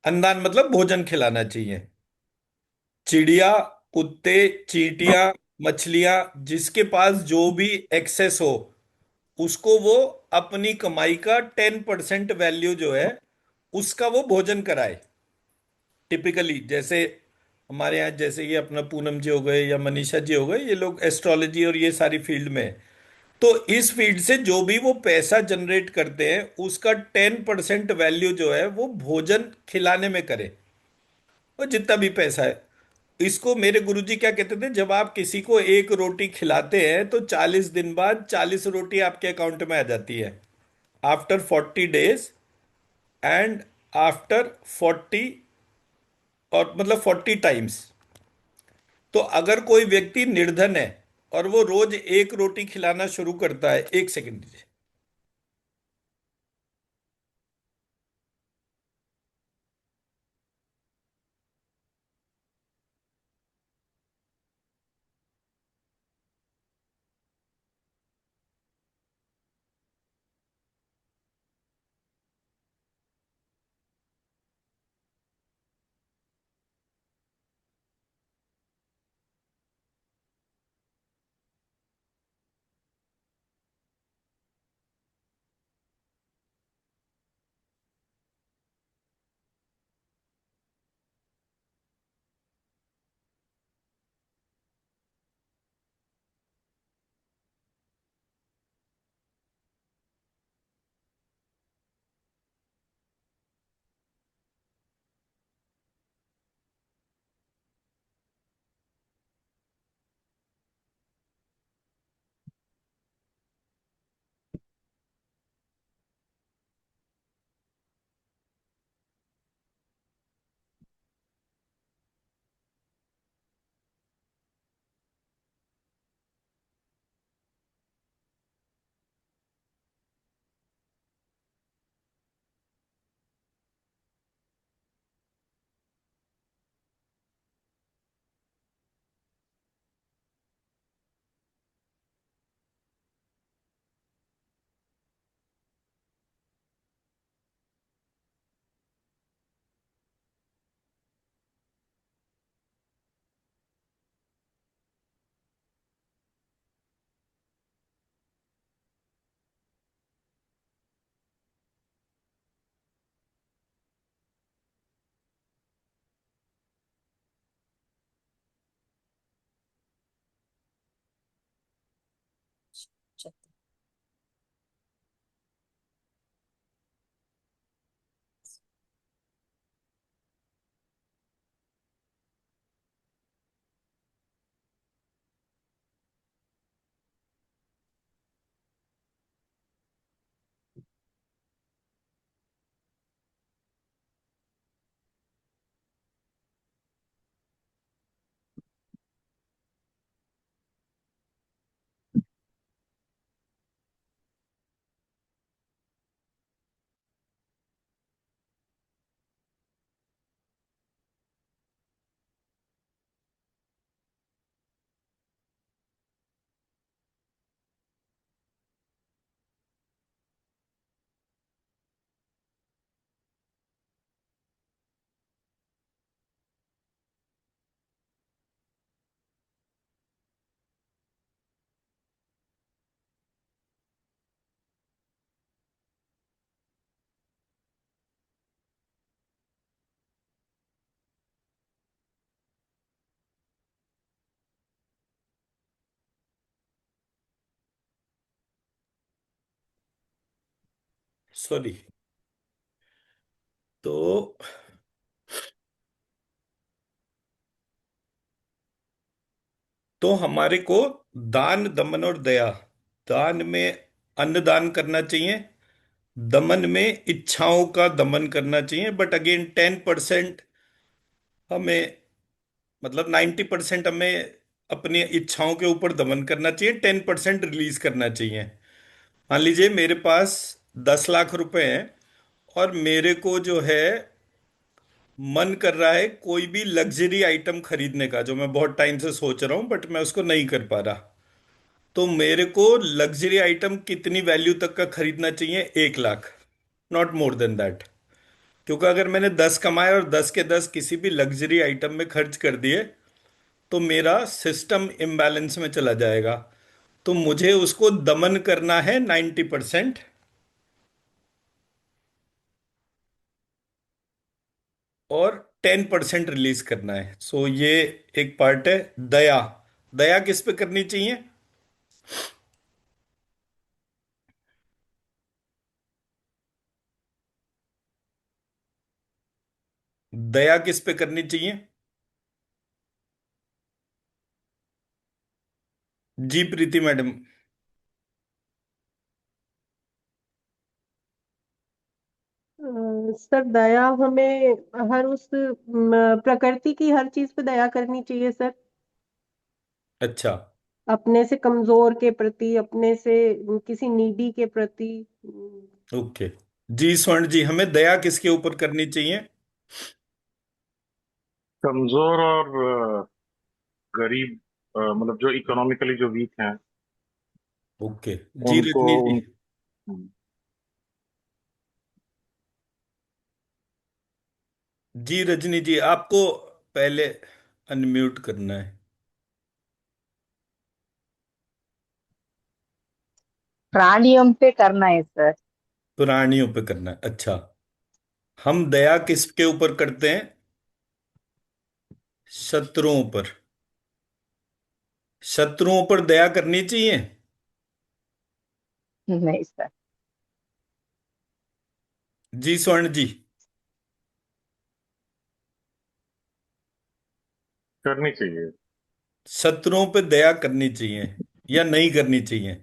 अन्नदान मतलब भोजन खिलाना चाहिए। चिड़िया, कुत्ते, चींटियां, मछलियां, जिसके पास जो भी एक्सेस हो उसको वो अपनी कमाई का 10% वैल्यू जो है उसका वो भोजन कराए। टिपिकली जैसे हमारे यहाँ, जैसे ये अपना पूनम जी हो गए या मनीषा जी हो गए, ये लोग एस्ट्रोलॉजी और ये सारी फील्ड में हैं। तो इस फील्ड से जो भी वो पैसा जनरेट करते हैं उसका 10% वैल्यू जो है वो भोजन खिलाने में करे। और जितना भी पैसा है, इसको मेरे गुरुजी क्या कहते थे, जब आप किसी को एक रोटी खिलाते हैं तो 40 दिन बाद 40 रोटी आपके अकाउंट में आ जाती है, आफ्टर 40 डेज, एंड आफ्टर 40, और मतलब 40 टाइम्स। तो अगर कोई व्यक्ति निर्धन है और वो रोज एक रोटी खिलाना शुरू करता है, 1 सेकंड दीजिए। सॉरी। तो हमारे को दान, दमन और दया, दान में अन्न दान करना चाहिए, दमन में इच्छाओं का दमन करना चाहिए, बट अगेन 10% हमें, मतलब 90% हमें अपनी इच्छाओं के ऊपर दमन करना चाहिए, 10% रिलीज करना चाहिए। मान लीजिए मेरे पास 10 लाख रुपए हैं, और मेरे को जो है मन कर रहा है कोई भी लग्जरी आइटम खरीदने का, जो मैं बहुत टाइम से सोच रहा हूं बट मैं उसको नहीं कर पा रहा। तो मेरे को लग्जरी आइटम कितनी वैल्यू तक का खरीदना चाहिए? 1 lakh, not more than that. क्योंकि अगर मैंने 10 कमाए और 10 के 10 किसी भी लग्जरी आइटम में खर्च कर दिए, तो मेरा सिस्टम इम्बैलेंस में चला जाएगा। तो मुझे उसको दमन करना है 90%, और 10% रिलीज करना है। सो ये एक पार्ट है। दया, दया किस पे करनी चाहिए? दया किस पे करनी चाहिए? जी प्रीति मैडम। सर दया हमें हर उस प्रकृति की हर चीज पे दया करनी चाहिए सर। अच्छा। अपने से कमजोर के प्रति, अपने से किसी नीडी के प्रति। ओके। जी स्वर्ण जी, हमें दया किसके ऊपर करनी चाहिए? कमजोर और गरीब, मतलब जो इकोनॉमिकली जो वीक हैं ओके। जी उनको रजनी जी। उन जी रजनी जी, आपको पहले अनम्यूट करना है। प्राणियों पे करना है सर। प्राणियों पे करना है, अच्छा। हम दया किसके ऊपर करते हैं? शत्रुओं पर। शत्रुओं पर दया करनी चाहिए। नहीं सर। जी स्वर्ण जी। करनी चाहिए। शत्रुओं पे दया करनी चाहिए या नहीं करनी चाहिए?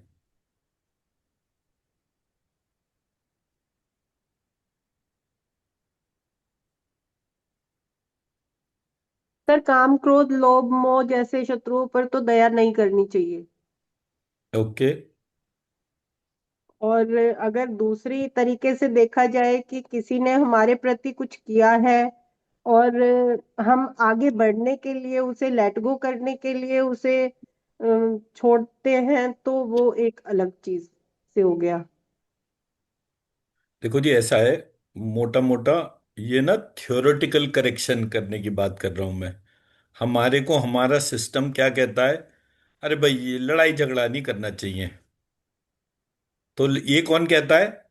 सर काम, क्रोध, लोभ, मोह जैसे शत्रुओं पर तो दया नहीं करनी चाहिए। ओके। और अगर दूसरी तरीके से देखा जाए कि किसी ने हमारे प्रति कुछ किया है और हम आगे बढ़ने के लिए, उसे लेट गो करने के लिए उसे छोड़ते हैं, तो वो एक अलग चीज से हो गया। देखो जी, ऐसा है, मोटा मोटा, ये ना थ्योरेटिकल करेक्शन करने की बात कर रहा हूं मैं। हमारे को हमारा सिस्टम क्या कहता है? अरे भाई, ये लड़ाई झगड़ा नहीं करना चाहिए। तो ये कौन कहता है?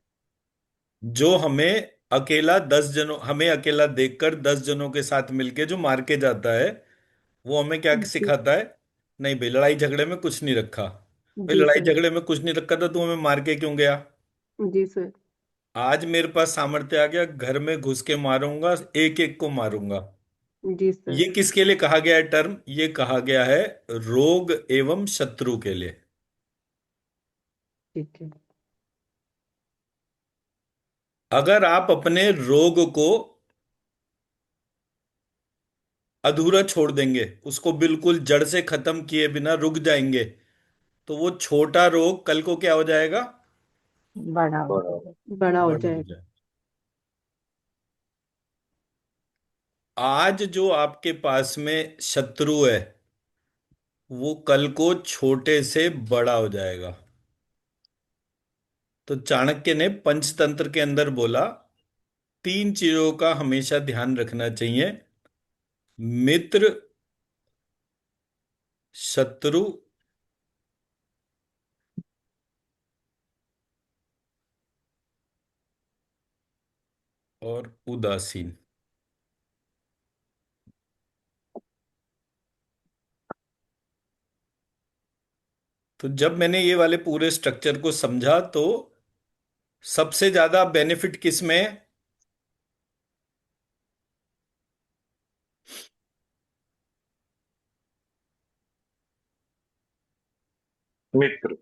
जो हमें अकेला देखकर 10 जनों के साथ मिलके जो मार के जाता है, वो हमें क्या जी। सिखाता है? नहीं भाई, लड़ाई झगड़े में कुछ नहीं रखा। भाई, जी लड़ाई सर। झगड़े में कुछ नहीं रखा था, तू हमें मार के क्यों गया? जी सर। आज मेरे पास सामर्थ्य आ गया, घर में घुस के मारूंगा, एक एक को मारूंगा। जी सर। ये किसके लिए कहा गया है टर्म? ये कहा गया है रोग एवं शत्रु के लिए। ठीक है। अगर आप अपने रोग को अधूरा छोड़ देंगे, उसको बिल्कुल जड़ से खत्म किए बिना रुक जाएंगे, तो वो छोटा रोग कल को क्या हो जाएगा? बड़ा हो बड़ा। जाएगा। बड़ा हो बड़ा हो जाएगा। जाए। आज जो आपके पास में शत्रु है, वो कल को छोटे से बड़ा हो जाएगा। तो चाणक्य ने पंचतंत्र के अंदर बोला, 3 चीजों का हमेशा ध्यान रखना चाहिए: मित्र, शत्रु, और उदासीन। तो जब मैंने ये वाले पूरे स्ट्रक्चर को समझा, तो सबसे ज्यादा बेनिफिट किस में है? मित्र।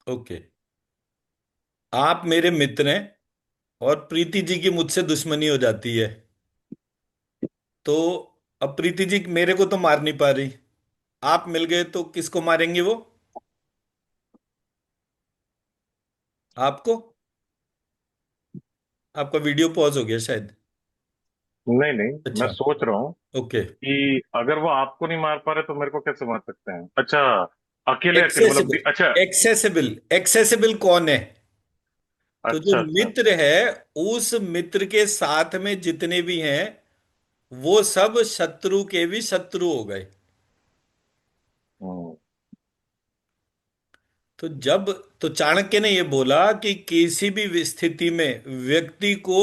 ओके। आप मेरे मित्र हैं और प्रीति जी की मुझसे दुश्मनी हो जाती है, तो अब प्रीति जी मेरे को तो मार नहीं पा रही, आप मिल गए तो किसको मारेंगे वो? आपको? आपका वीडियो पॉज हो गया शायद। नहीं नहीं, मैं अच्छा। सोच रहा हूँ ओके। कि अगर वो आपको नहीं मार पा रहे तो मेरे को कैसे मार सकते हैं? अच्छा, अकेले अकेले मतलब एक्सेसिबल। अच्छा। एक्सेसिबल। एक्सेसिबल कौन है? तो जो अच्छा अच्छा। मित्र है, उस मित्र के साथ में जितने भी हैं वो सब शत्रु के भी शत्रु हो गए। हम्म। तो जब, तो चाणक्य ने यह बोला कि किसी भी स्थिति में व्यक्ति को,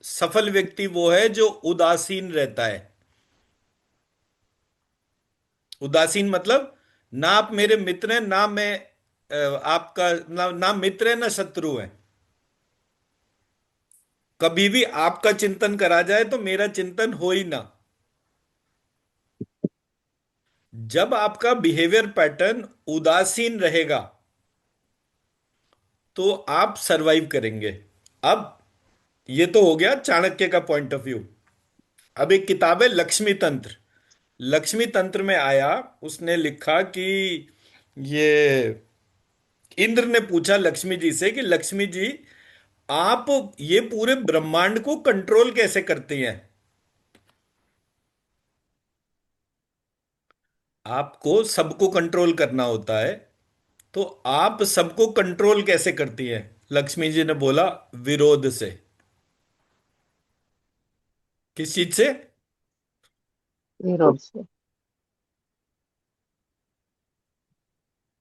सफल व्यक्ति वो है जो उदासीन रहता है। उदासीन मतलब, ना आप मेरे मित्र हैं ना मैं आपका, ना मित्र है ना शत्रु है। कभी भी आपका चिंतन करा जाए तो मेरा चिंतन हो ही ना। जब आपका बिहेवियर पैटर्न उदासीन रहेगा तो आप सरवाइव करेंगे। अब ये तो हो गया चाणक्य का पॉइंट ऑफ व्यू। अब एक किताब है लक्ष्मी तंत्र। लक्ष्मी तंत्र में आया, उसने लिखा कि ये इंद्र ने पूछा लक्ष्मी जी से कि लक्ष्मी जी, आप ये पूरे ब्रह्मांड को कंट्रोल कैसे करती हैं? आपको सबको कंट्रोल करना होता है, तो आप सबको कंट्रोल कैसे करती हैं? लक्ष्मी जी ने बोला, विरोध से। किस चीज से? विरोध से।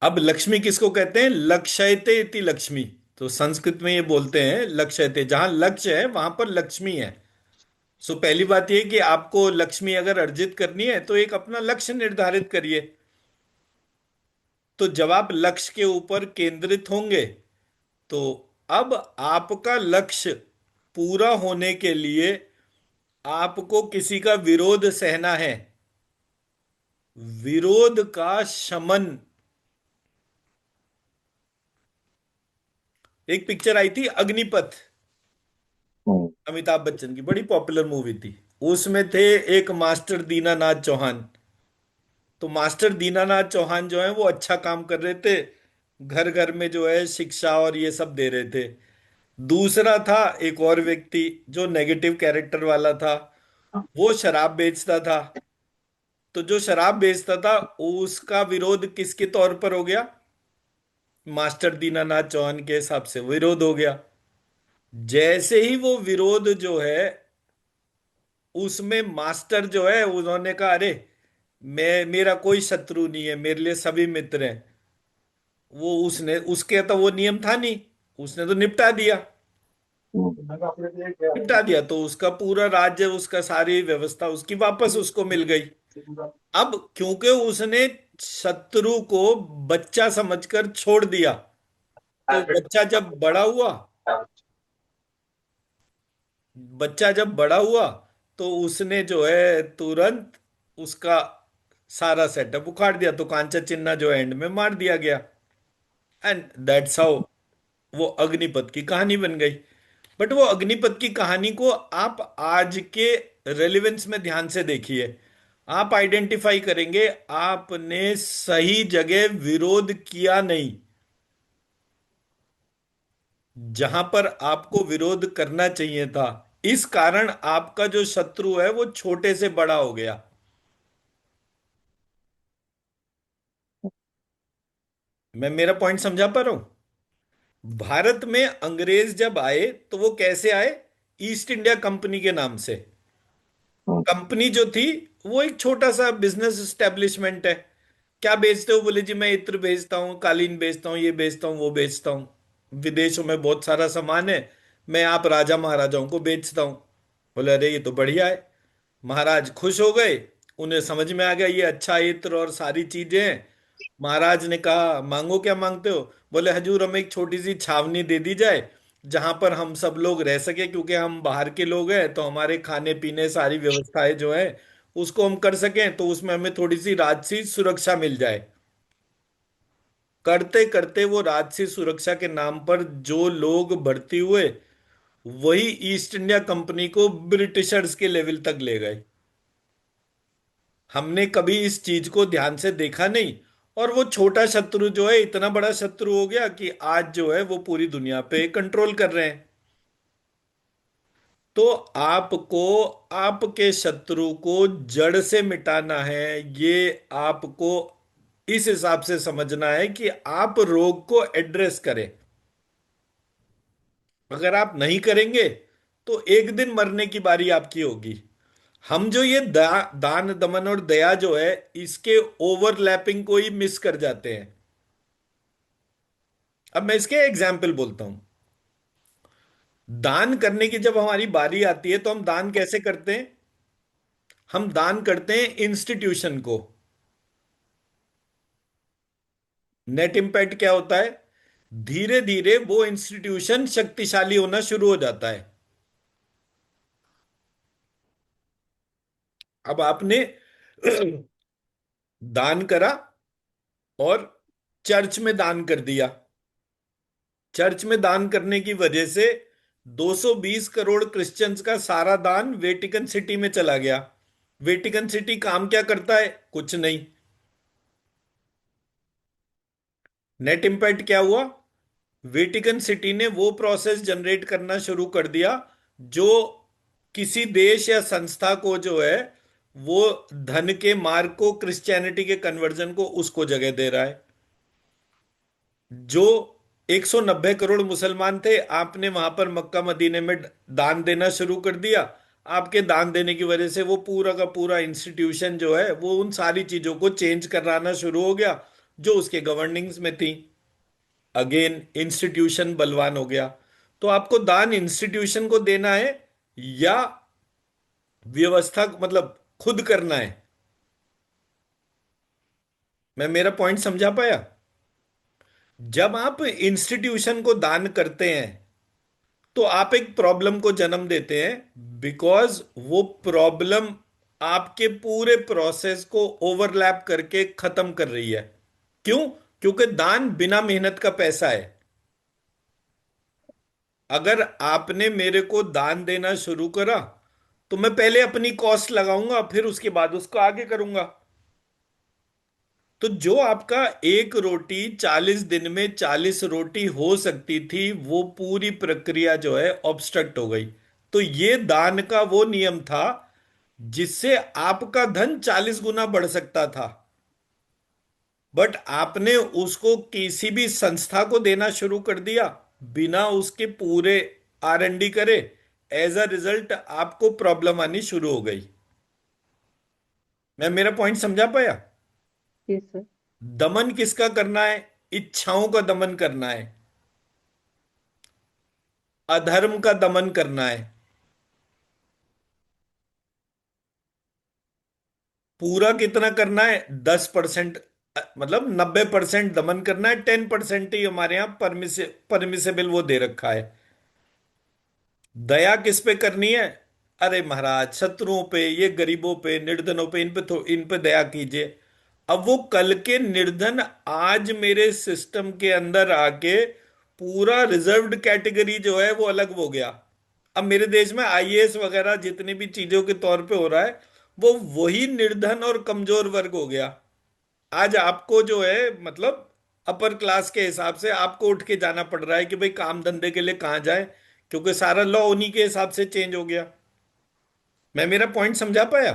अब लक्ष्मी किसको कहते हैं? लक्ष्यते इति लक्ष्मी। तो संस्कृत में ये बोलते हैं लक्ष्यते, जहां लक्ष्य है वहां पर लक्ष्मी है। सो पहली बात ये कि आपको लक्ष्मी अगर अर्जित करनी है तो एक अपना लक्ष्य निर्धारित करिए। तो जब आप लक्ष्य के ऊपर केंद्रित होंगे, तो अब आपका लक्ष्य पूरा होने के लिए आपको किसी का विरोध सहना है। विरोध का शमन। एक पिक्चर आई थी अग्निपथ, हम्म। अमिताभ बच्चन की, बड़ी पॉपुलर मूवी थी। उसमें थे एक मास्टर दीनानाथ चौहान। तो मास्टर दीनानाथ चौहान जो है वो अच्छा काम कर रहे थे, घर घर में जो है शिक्षा और ये सब दे रहे थे। दूसरा था एक और व्यक्ति जो नेगेटिव कैरेक्टर वाला था, वो शराब बेचता था। तो जो शराब बेचता था उसका विरोध किसके तौर पर हो गया? मास्टर दीनानाथ चौहान के हिसाब से विरोध हो गया। जैसे ही वो विरोध जो है, उसमें मास्टर जो है उन्होंने कहा, अरे मैं, मेरा कोई शत्रु नहीं है, मेरे लिए सभी मित्र हैं। वो उसने, उसके तो वो नियम था नहीं, उसने तो निपटा दिया। निपटा दिया तो उसका पूरा राज्य, उसका सारी व्यवस्था उसकी वापस उसको मिल गई। अब क्योंकि उसने शत्रु को बच्चा समझकर छोड़ दिया, तो बच्चा जब बड़ा हुआ, बच्चा जब बड़ा हुआ तो उसने जो है तुरंत उसका सारा सेटअप उखाड़ दिया, तो कांचा चिन्ना जो एंड में मार दिया गया। एंड दैट्स हाउ वो अग्निपथ की कहानी बन गई। बट वो अग्निपथ की कहानी को आप आज के रेलेवेंस में ध्यान से देखिए। आप आइडेंटिफाई करेंगे आपने सही जगह विरोध किया नहीं। जहां पर आपको विरोध करना चाहिए था, इस कारण आपका जो शत्रु है वो छोटे से बड़ा हो गया। मैं मेरा पॉइंट समझा पा रहा हूं? भारत में अंग्रेज जब आए तो वो कैसे आए? ईस्ट इंडिया कंपनी के नाम से। कंपनी जो थी वो एक छोटा सा बिजनेस एस्टेब्लिशमेंट है। क्या बेचते हो? बोले जी मैं इत्र बेचता हूँ, कालीन बेचता हूँ, ये बेचता हूँ, वो बेचता हूँ, विदेशों में बहुत सारा सामान है, मैं आप राजा महाराजाओं को बेचता हूँ। बोले अरे ये तो बढ़िया है। महाराज खुश हो गए, उन्हें समझ में आ गया ये अच्छा इत्र और सारी चीजें हैं। महाराज ने कहा मांगो क्या मांगते हो? बोले हजूर हमें एक छोटी सी छावनी दे दी जाए जहां पर हम सब लोग रह सके, क्योंकि हम बाहर के लोग हैं, तो हमारे खाने पीने सारी व्यवस्थाएं जो है उसको हम कर सकें, तो उसमें हमें थोड़ी सी राजसी सुरक्षा मिल जाए। करते करते वो राजसी सुरक्षा के नाम पर जो लोग भर्ती हुए, वही ईस्ट इंडिया कंपनी को ब्रिटिशर्स के लेवल तक ले गए। हमने कभी इस चीज को ध्यान से देखा नहीं, और वो छोटा शत्रु जो है इतना बड़ा शत्रु हो गया कि आज जो है वो पूरी दुनिया पे कंट्रोल कर रहे हैं। तो आपको आपके शत्रु को जड़ से मिटाना है, ये आपको इस हिसाब से समझना है कि आप रोग को एड्रेस करें। अगर आप नहीं करेंगे तो एक दिन मरने की बारी आपकी होगी। हम जो ये दान दमन और दया जो है, इसके ओवरलैपिंग को ही मिस कर जाते हैं। अब मैं इसके एग्जाम्पल बोलता हूं। दान करने की जब हमारी बारी आती है तो हम दान कैसे करते हैं? हम दान करते हैं इंस्टीट्यूशन को। नेट इम्पैक्ट क्या होता है? धीरे धीरे वो इंस्टीट्यूशन शक्तिशाली होना शुरू हो जाता है। अब आपने दान करा और चर्च में दान कर दिया। चर्च में दान करने की वजह से 220 करोड़ क्रिश्चियंस का सारा दान वेटिकन सिटी में चला गया। वेटिकन सिटी काम क्या करता है? कुछ नहीं। नेट इम्पैक्ट क्या हुआ? वेटिकन सिटी ने वो प्रोसेस जनरेट करना शुरू कर दिया जो किसी देश या संस्था को जो है वो धन के मार्ग को, क्रिश्चियनिटी के कन्वर्जन को, उसको जगह दे रहा है। जो 190 करोड़ मुसलमान थे, आपने वहां पर मक्का मदीने में दान देना शुरू कर दिया। आपके दान देने की वजह से वो पूरा का पूरा इंस्टीट्यूशन जो है वो उन सारी चीजों को चेंज कराना शुरू हो गया जो उसके गवर्निंग्स में थी। अगेन इंस्टीट्यूशन बलवान हो गया। तो आपको दान इंस्टीट्यूशन को देना है या व्यवस्था, मतलब खुद करना है? मैं मेरा पॉइंट समझा पाया? जब आप इंस्टीट्यूशन को दान करते हैं तो आप एक प्रॉब्लम को जन्म देते हैं, बिकॉज वो प्रॉब्लम आपके पूरे प्रोसेस को ओवरलैप करके खत्म कर रही है। क्यों? क्योंकि दान बिना मेहनत का पैसा है। अगर आपने मेरे को दान देना शुरू करा तो मैं पहले अपनी कॉस्ट लगाऊंगा, फिर उसके बाद उसको आगे करूंगा। तो जो आपका एक रोटी 40 दिन में 40 रोटी हो सकती थी, वो पूरी प्रक्रिया जो है ऑब्स्ट्रक्ट हो गई। तो ये दान का वो नियम था जिससे आपका धन 40 गुना बढ़ सकता था। बट आपने उसको किसी भी संस्था को देना शुरू कर दिया बिना उसके पूरे R&D करे। एज अ रिजल्ट आपको प्रॉब्लम आनी शुरू हो गई। मैं मेरा पॉइंट समझा पाया? जी सर। दमन किसका करना है? इच्छाओं का दमन करना है, अधर्म का दमन करना है। पूरा कितना करना है? 10%। मतलब 90% दमन करना है, 10% ही हमारे यहाँ परमिसेबल वो दे रखा है। दया किस पे करनी है? अरे महाराज, शत्रुओं पे, ये गरीबों पे, निर्धनों पे, इन पे दया कीजिए। अब वो कल के निर्धन आज मेरे सिस्टम के अंदर आके पूरा रिजर्व्ड कैटेगरी जो है वो अलग हो गया। अब मेरे देश में IAS वगैरह जितनी भी चीजों के तौर पे हो रहा है, वो वही निर्धन और कमजोर वर्ग हो गया। आज आपको जो है, मतलब अपर क्लास के हिसाब से आपको उठ के जाना पड़ रहा है कि भाई काम धंधे के लिए कहाँ जाए, क्योंकि सारा लॉ उन्हीं के हिसाब से चेंज हो गया। मैं मेरा पॉइंट समझा पाया?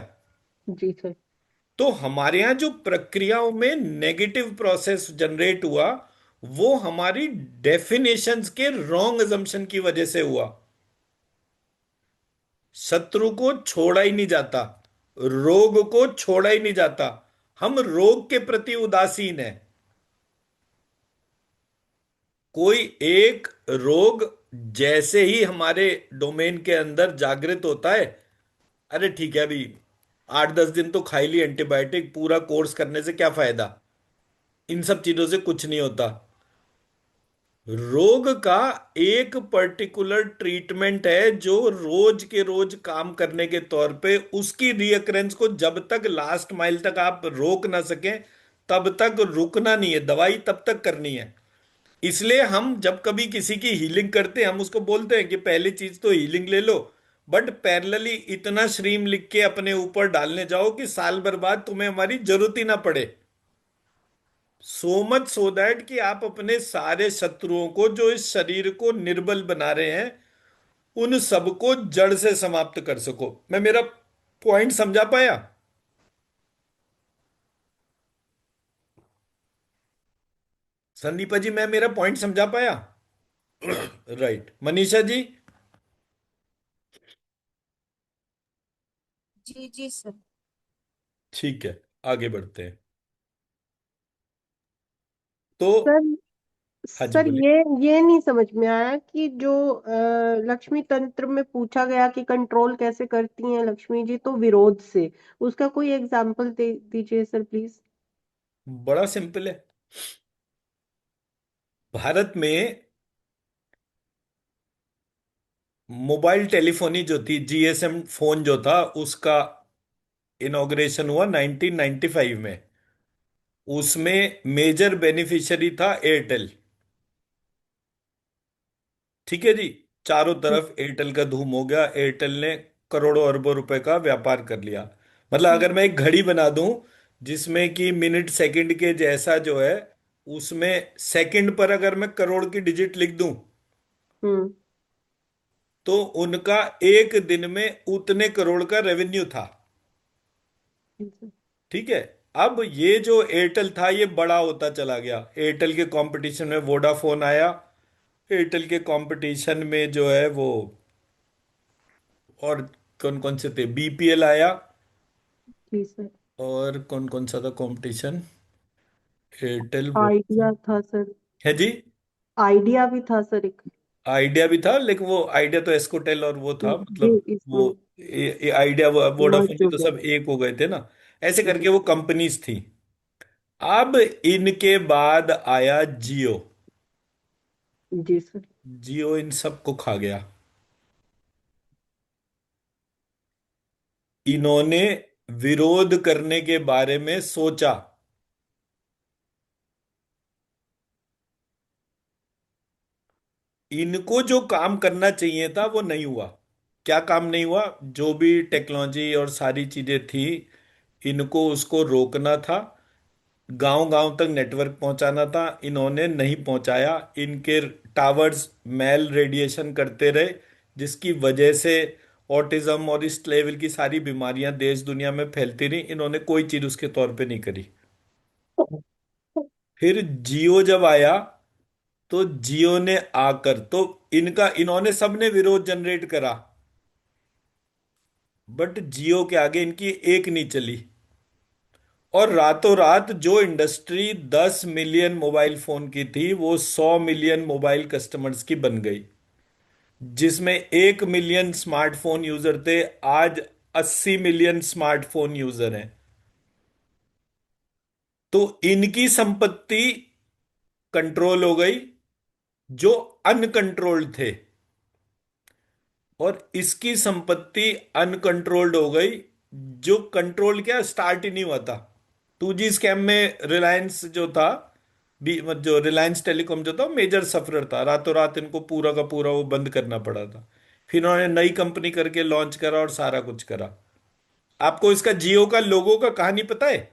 जी सर। तो हमारे यहाँ जो प्रक्रियाओं में नेगेटिव प्रोसेस जनरेट हुआ, वो हमारी डेफिनेशंस के रॉन्ग अजम्पशन की वजह से हुआ। शत्रु को छोड़ा ही नहीं जाता, रोग को छोड़ा ही नहीं जाता। हम रोग के प्रति उदासीन है। कोई एक रोग जैसे ही हमारे डोमेन के अंदर जागृत होता है, अरे ठीक है, अभी 8-10 दिन तो खा ही ली एंटीबायोटिक, पूरा कोर्स करने से क्या फायदा? इन सब चीजों से कुछ नहीं होता। रोग का एक पर्टिकुलर ट्रीटमेंट है जो रोज के रोज काम करने के तौर पे उसकी रियकरेंस को जब तक लास्ट माइल तक आप रोक ना सकें तब तक रुकना नहीं है, दवाई तब तक करनी है। इसलिए हम जब कभी किसी की हीलिंग करते हैं हम उसको बोलते हैं कि पहली चीज तो हीलिंग ले लो, बट पैरेलली इतना श्रीम लिख के अपने ऊपर डालने जाओ कि साल भर बाद तुम्हें हमारी जरूरत ही ना पड़े। सो मच सो दैट कि आप अपने सारे शत्रुओं को जो इस शरीर को निर्बल बना रहे हैं उन सबको जड़ से समाप्त कर सको। मैं मेरा पॉइंट समझा पाया? संदीपा जी, मैं मेरा पॉइंट समझा पाया? राइट, मनीषा जी। जी जी सर। ठीक है, आगे बढ़ते हैं। तो सर हाँ जी सर बोलिए। ये नहीं समझ में आया कि जो लक्ष्मी तंत्र में पूछा गया कि कंट्रोल कैसे करती हैं लक्ष्मी जी, तो विरोध से, उसका कोई एग्जाम्पल दे दीजिए सर प्लीज। बड़ा सिंपल है। भारत में मोबाइल टेलीफोनी जो थी, जीएसएम फोन जो था, उसका इनॉग्रेशन हुआ 1995 में। उसमें मेजर बेनिफिशियरी था एयरटेल। ठीक है जी। चारों तरफ एयरटेल का धूम हो गया, एयरटेल ने करोड़ों अरबों रुपए का व्यापार कर लिया। मतलब अगर मैं एक घड़ी बना दूं जिसमें कि मिनट सेकंड के जैसा जो है, उसमें सेकंड पर अगर मैं करोड़ की डिजिट लिख दूं हम्म। तो उनका एक दिन में उतने करोड़ का रेवेन्यू था। ठीक है। अब ये जो एयरटेल था ये बड़ा होता चला गया, एयरटेल के कंपटीशन में वोडाफोन आया, एयरटेल के कंपटीशन में जो है वो और कौन कौन से थे, बीपीएल आया, जी सर। और कौन कौन सा था कंपटीशन, एयरटेल वो आइडिया था सर। है जी। आइडिया भी था सर एक। आइडिया भी था, लेकिन वो आइडिया तो एस्कोटेल और वो था, जी मतलब वो इसमें आइडिया वोडाफोन मर्ज भी हो तो गया। सब एक हो गए थे ना। ऐसे जी। करके वो कंपनीज थी। अब इनके बाद आया जियो। जी सर। जियो इन सबको खा गया। इन्होंने विरोध करने के बारे में सोचा, इनको जो काम करना चाहिए था वो नहीं हुआ। क्या काम नहीं हुआ? जो भी टेक्नोलॉजी और सारी चीजें थी, इनको उसको रोकना था, गांव गांव तक नेटवर्क पहुंचाना था, इन्होंने नहीं पहुंचाया। इनके टावर्स मेल रेडिएशन करते रहे, जिसकी वजह से ऑटिज्म और इस लेवल की सारी बीमारियां देश दुनिया में फैलती रही। इन्होंने कोई चीज उसके तौर पे नहीं करी। फिर जियो जब आया तो जियो ने आकर तो इन्होंने सबने विरोध जनरेट करा, बट जियो के आगे इनकी एक नहीं चली। और रातों रात जो इंडस्ट्री 10 मिलियन मोबाइल फोन की थी वो 100 मिलियन मोबाइल कस्टमर्स की बन गई, जिसमें 1 मिलियन स्मार्टफोन यूजर थे, आज 80 मिलियन स्मार्टफोन यूजर हैं। तो इनकी संपत्ति कंट्रोल हो गई जो अनकंट्रोल्ड थे, और इसकी संपत्ति अनकंट्रोल्ड हो गई जो कंट्रोल क्या स्टार्ट ही नहीं हुआ था। 2G स्कैम में रिलायंस जो था, जो रिलायंस टेलीकॉम जो था मेजर सफरर था, रातों रात इनको पूरा का पूरा वो बंद करना पड़ा था। फिर उन्होंने नई कंपनी करके लॉन्च करा और सारा कुछ करा। आपको इसका जियो का लोगो का कहानी पता है?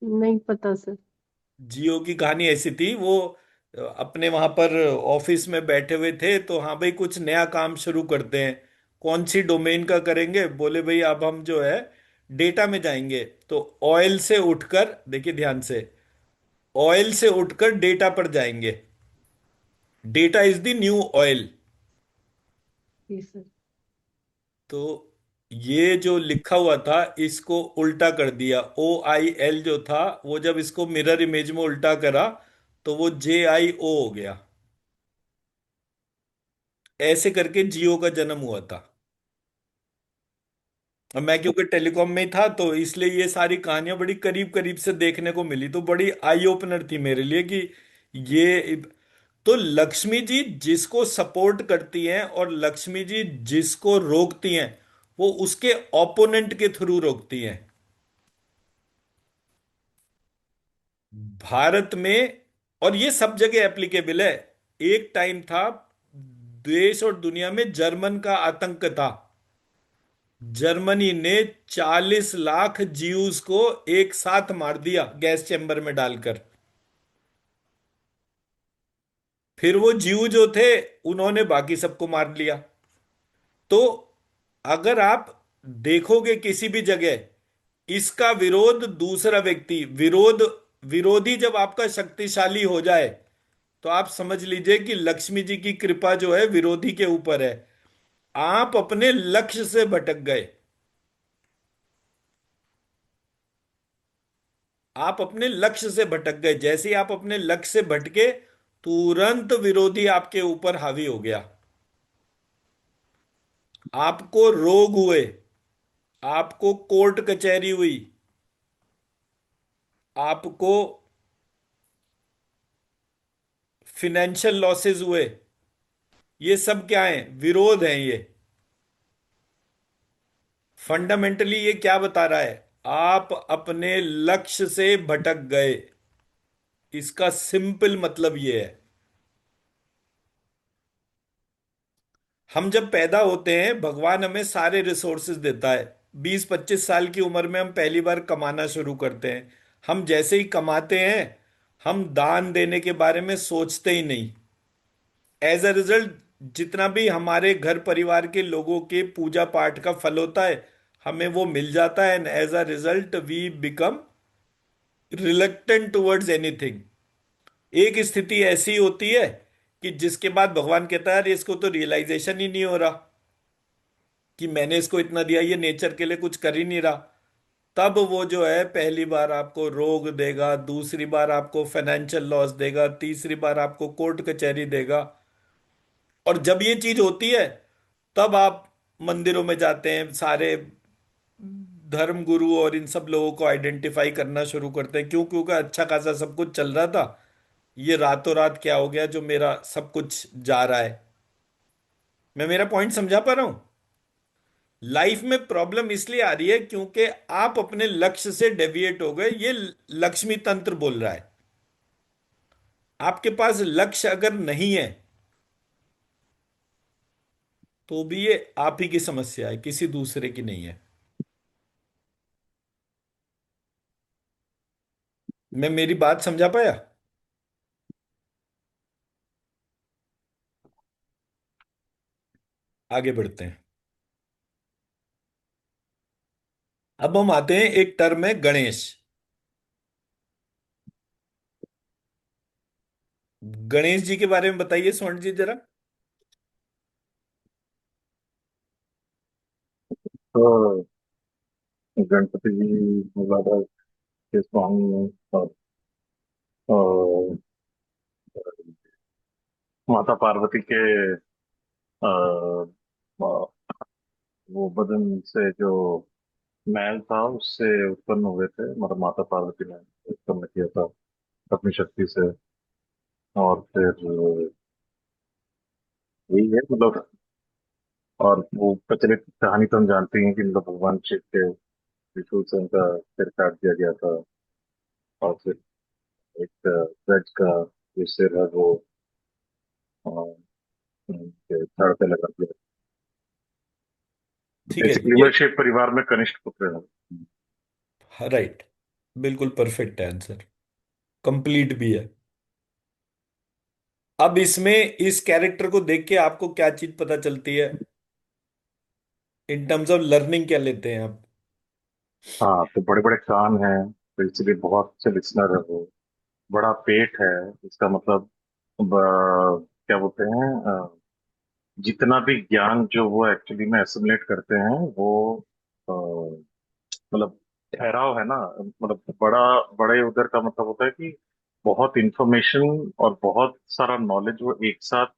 नहीं पता सर। जियो की कहानी ऐसी थी, वो अपने वहां पर ऑफिस में बैठे हुए थे, तो हाँ भाई कुछ नया काम शुरू करते हैं। कौन सी डोमेन का करेंगे? बोले भाई अब हम जो है डेटा में जाएंगे। तो ऑयल से उठकर, देखिए ध्यान से, ऑयल से उठकर डेटा पर जाएंगे। Data is the new oil. जी सर। तो ये जो लिखा हुआ था इसको उल्टा कर दिया, OIL जो था वो जब इसको मिरर इमेज में उल्टा करा तो वो JIO हो गया। ऐसे करके जियो का जन्म हुआ था। और मैं क्योंकि टेलीकॉम में ही था तो इसलिए ये सारी कहानियां बड़ी करीब करीब से देखने को मिली, तो बड़ी आई ओपनर थी मेरे लिए कि ये तो लक्ष्मी जी जिसको सपोर्ट करती हैं और लक्ष्मी जी जिसको रोकती हैं वो उसके ओपोनेंट के थ्रू रोकती हैं। भारत में, और ये सब जगह एप्लीकेबल है। एक टाइम था देश और दुनिया में जर्मन का आतंक था। जर्मनी ने 40 लाख ज्यूज को एक साथ मार दिया गैस चैम्बर में डालकर। फिर वो ज्यू जो थे उन्होंने बाकी सबको मार लिया। तो अगर आप देखोगे किसी भी जगह इसका विरोध दूसरा व्यक्ति विरोधी जब आपका शक्तिशाली हो जाए तो आप समझ लीजिए कि लक्ष्मी जी की कृपा जो है विरोधी के ऊपर है। आप अपने लक्ष्य से भटक गए। आप अपने लक्ष्य से भटक गए, जैसे ही आप अपने लक्ष्य से भटके तुरंत विरोधी आपके ऊपर हावी हो गया। आपको रोग हुए, आपको कोर्ट कचहरी हुई, आपको फिनेंशियल लॉसेस हुए। ये सब क्या है? विरोध है ये। फंडामेंटली ये क्या बता रहा है? आप अपने लक्ष्य से भटक गए। इसका सिंपल मतलब ये है। हम जब पैदा होते हैं भगवान हमें सारे रिसोर्सेज देता है। 20-25 साल की उम्र में हम पहली बार कमाना शुरू करते हैं। हम जैसे ही कमाते हैं हम दान देने के बारे में सोचते ही नहीं। एज अ रिजल्ट जितना भी हमारे घर परिवार के लोगों के पूजा पाठ का फल होता है हमें वो मिल जाता है, and as a result we become reluctant towards anything. एक स्थिति ऐसी होती है कि जिसके बाद भगवान कहता है यार इसको तो रियलाइजेशन ही नहीं हो रहा कि मैंने इसको इतना दिया, ये नेचर के लिए कुछ कर ही नहीं रहा। तब वो जो है पहली बार आपको रोग देगा, दूसरी बार आपको फाइनेंशियल लॉस देगा, तीसरी बार आपको कोर्ट कचहरी देगा। और जब ये चीज होती है तब आप मंदिरों में जाते हैं, सारे धर्म गुरु और इन सब लोगों को आइडेंटिफाई करना शुरू करते हैं। क्यों? क्योंकि अच्छा खासा सब कुछ चल रहा था, ये रातों रात क्या हो गया जो मेरा सब कुछ जा रहा है। मैं मेरा पॉइंट समझा पा रहा हूं? लाइफ में प्रॉब्लम इसलिए आ रही है क्योंकि आप अपने लक्ष्य से डेविएट हो गए। ये लक्ष्मी तंत्र बोल रहा है। आपके पास लक्ष्य अगर नहीं है तो भी ये आप ही की समस्या है, किसी दूसरे की नहीं है। मैं मेरी बात समझा पाया? आगे बढ़ते हैं। अब हम आते हैं एक टर्म है गणेश। गणेश जी के बारे में बताइए स्वर्ण जी जरा। तो गणपति जी वगैरह के स्वामी और माता पार्वती के अ, वो बदन से जो मैल था उससे उत्पन्न हुए थे, मतलब माता पार्वती ने उत्पन्न किया था अपनी शक्ति से। और फिर यही है मतलब। और वो प्रचलित कहानी तो हम जानते हैं कि मतलब भगवान शिव के त्रिशूल से उनका सिर काट दिया गया था। और फिर एक गज का जो सिर है वो अ, उनके धड़ पे लगा दिया। ठीक है बेसिकली ये। मैं शिव परिवार में कनिष्ठ पुत्र हूँ। राइट। बिल्कुल परफेक्ट आंसर, कंप्लीट भी है। अब इसमें इस कैरेक्टर को देख के आपको क्या चीज पता चलती है? इन टर्म्स ऑफ लर्निंग क्या लेते हैं आप? हाँ, तो बड़े बड़े कान हैं तो इसलिए बहुत से लिसनर है वो। बड़ा पेट है, इसका मतलब क्या बोलते हैं, जितना भी ज्ञान जो वो एक्चुअली में एसिमुलेट करते हैं वो अ, मतलब ठहराव है ना। मतलब बड़े उधर का मतलब होता है कि बहुत इंफॉर्मेशन और बहुत सारा नॉलेज वो एक साथ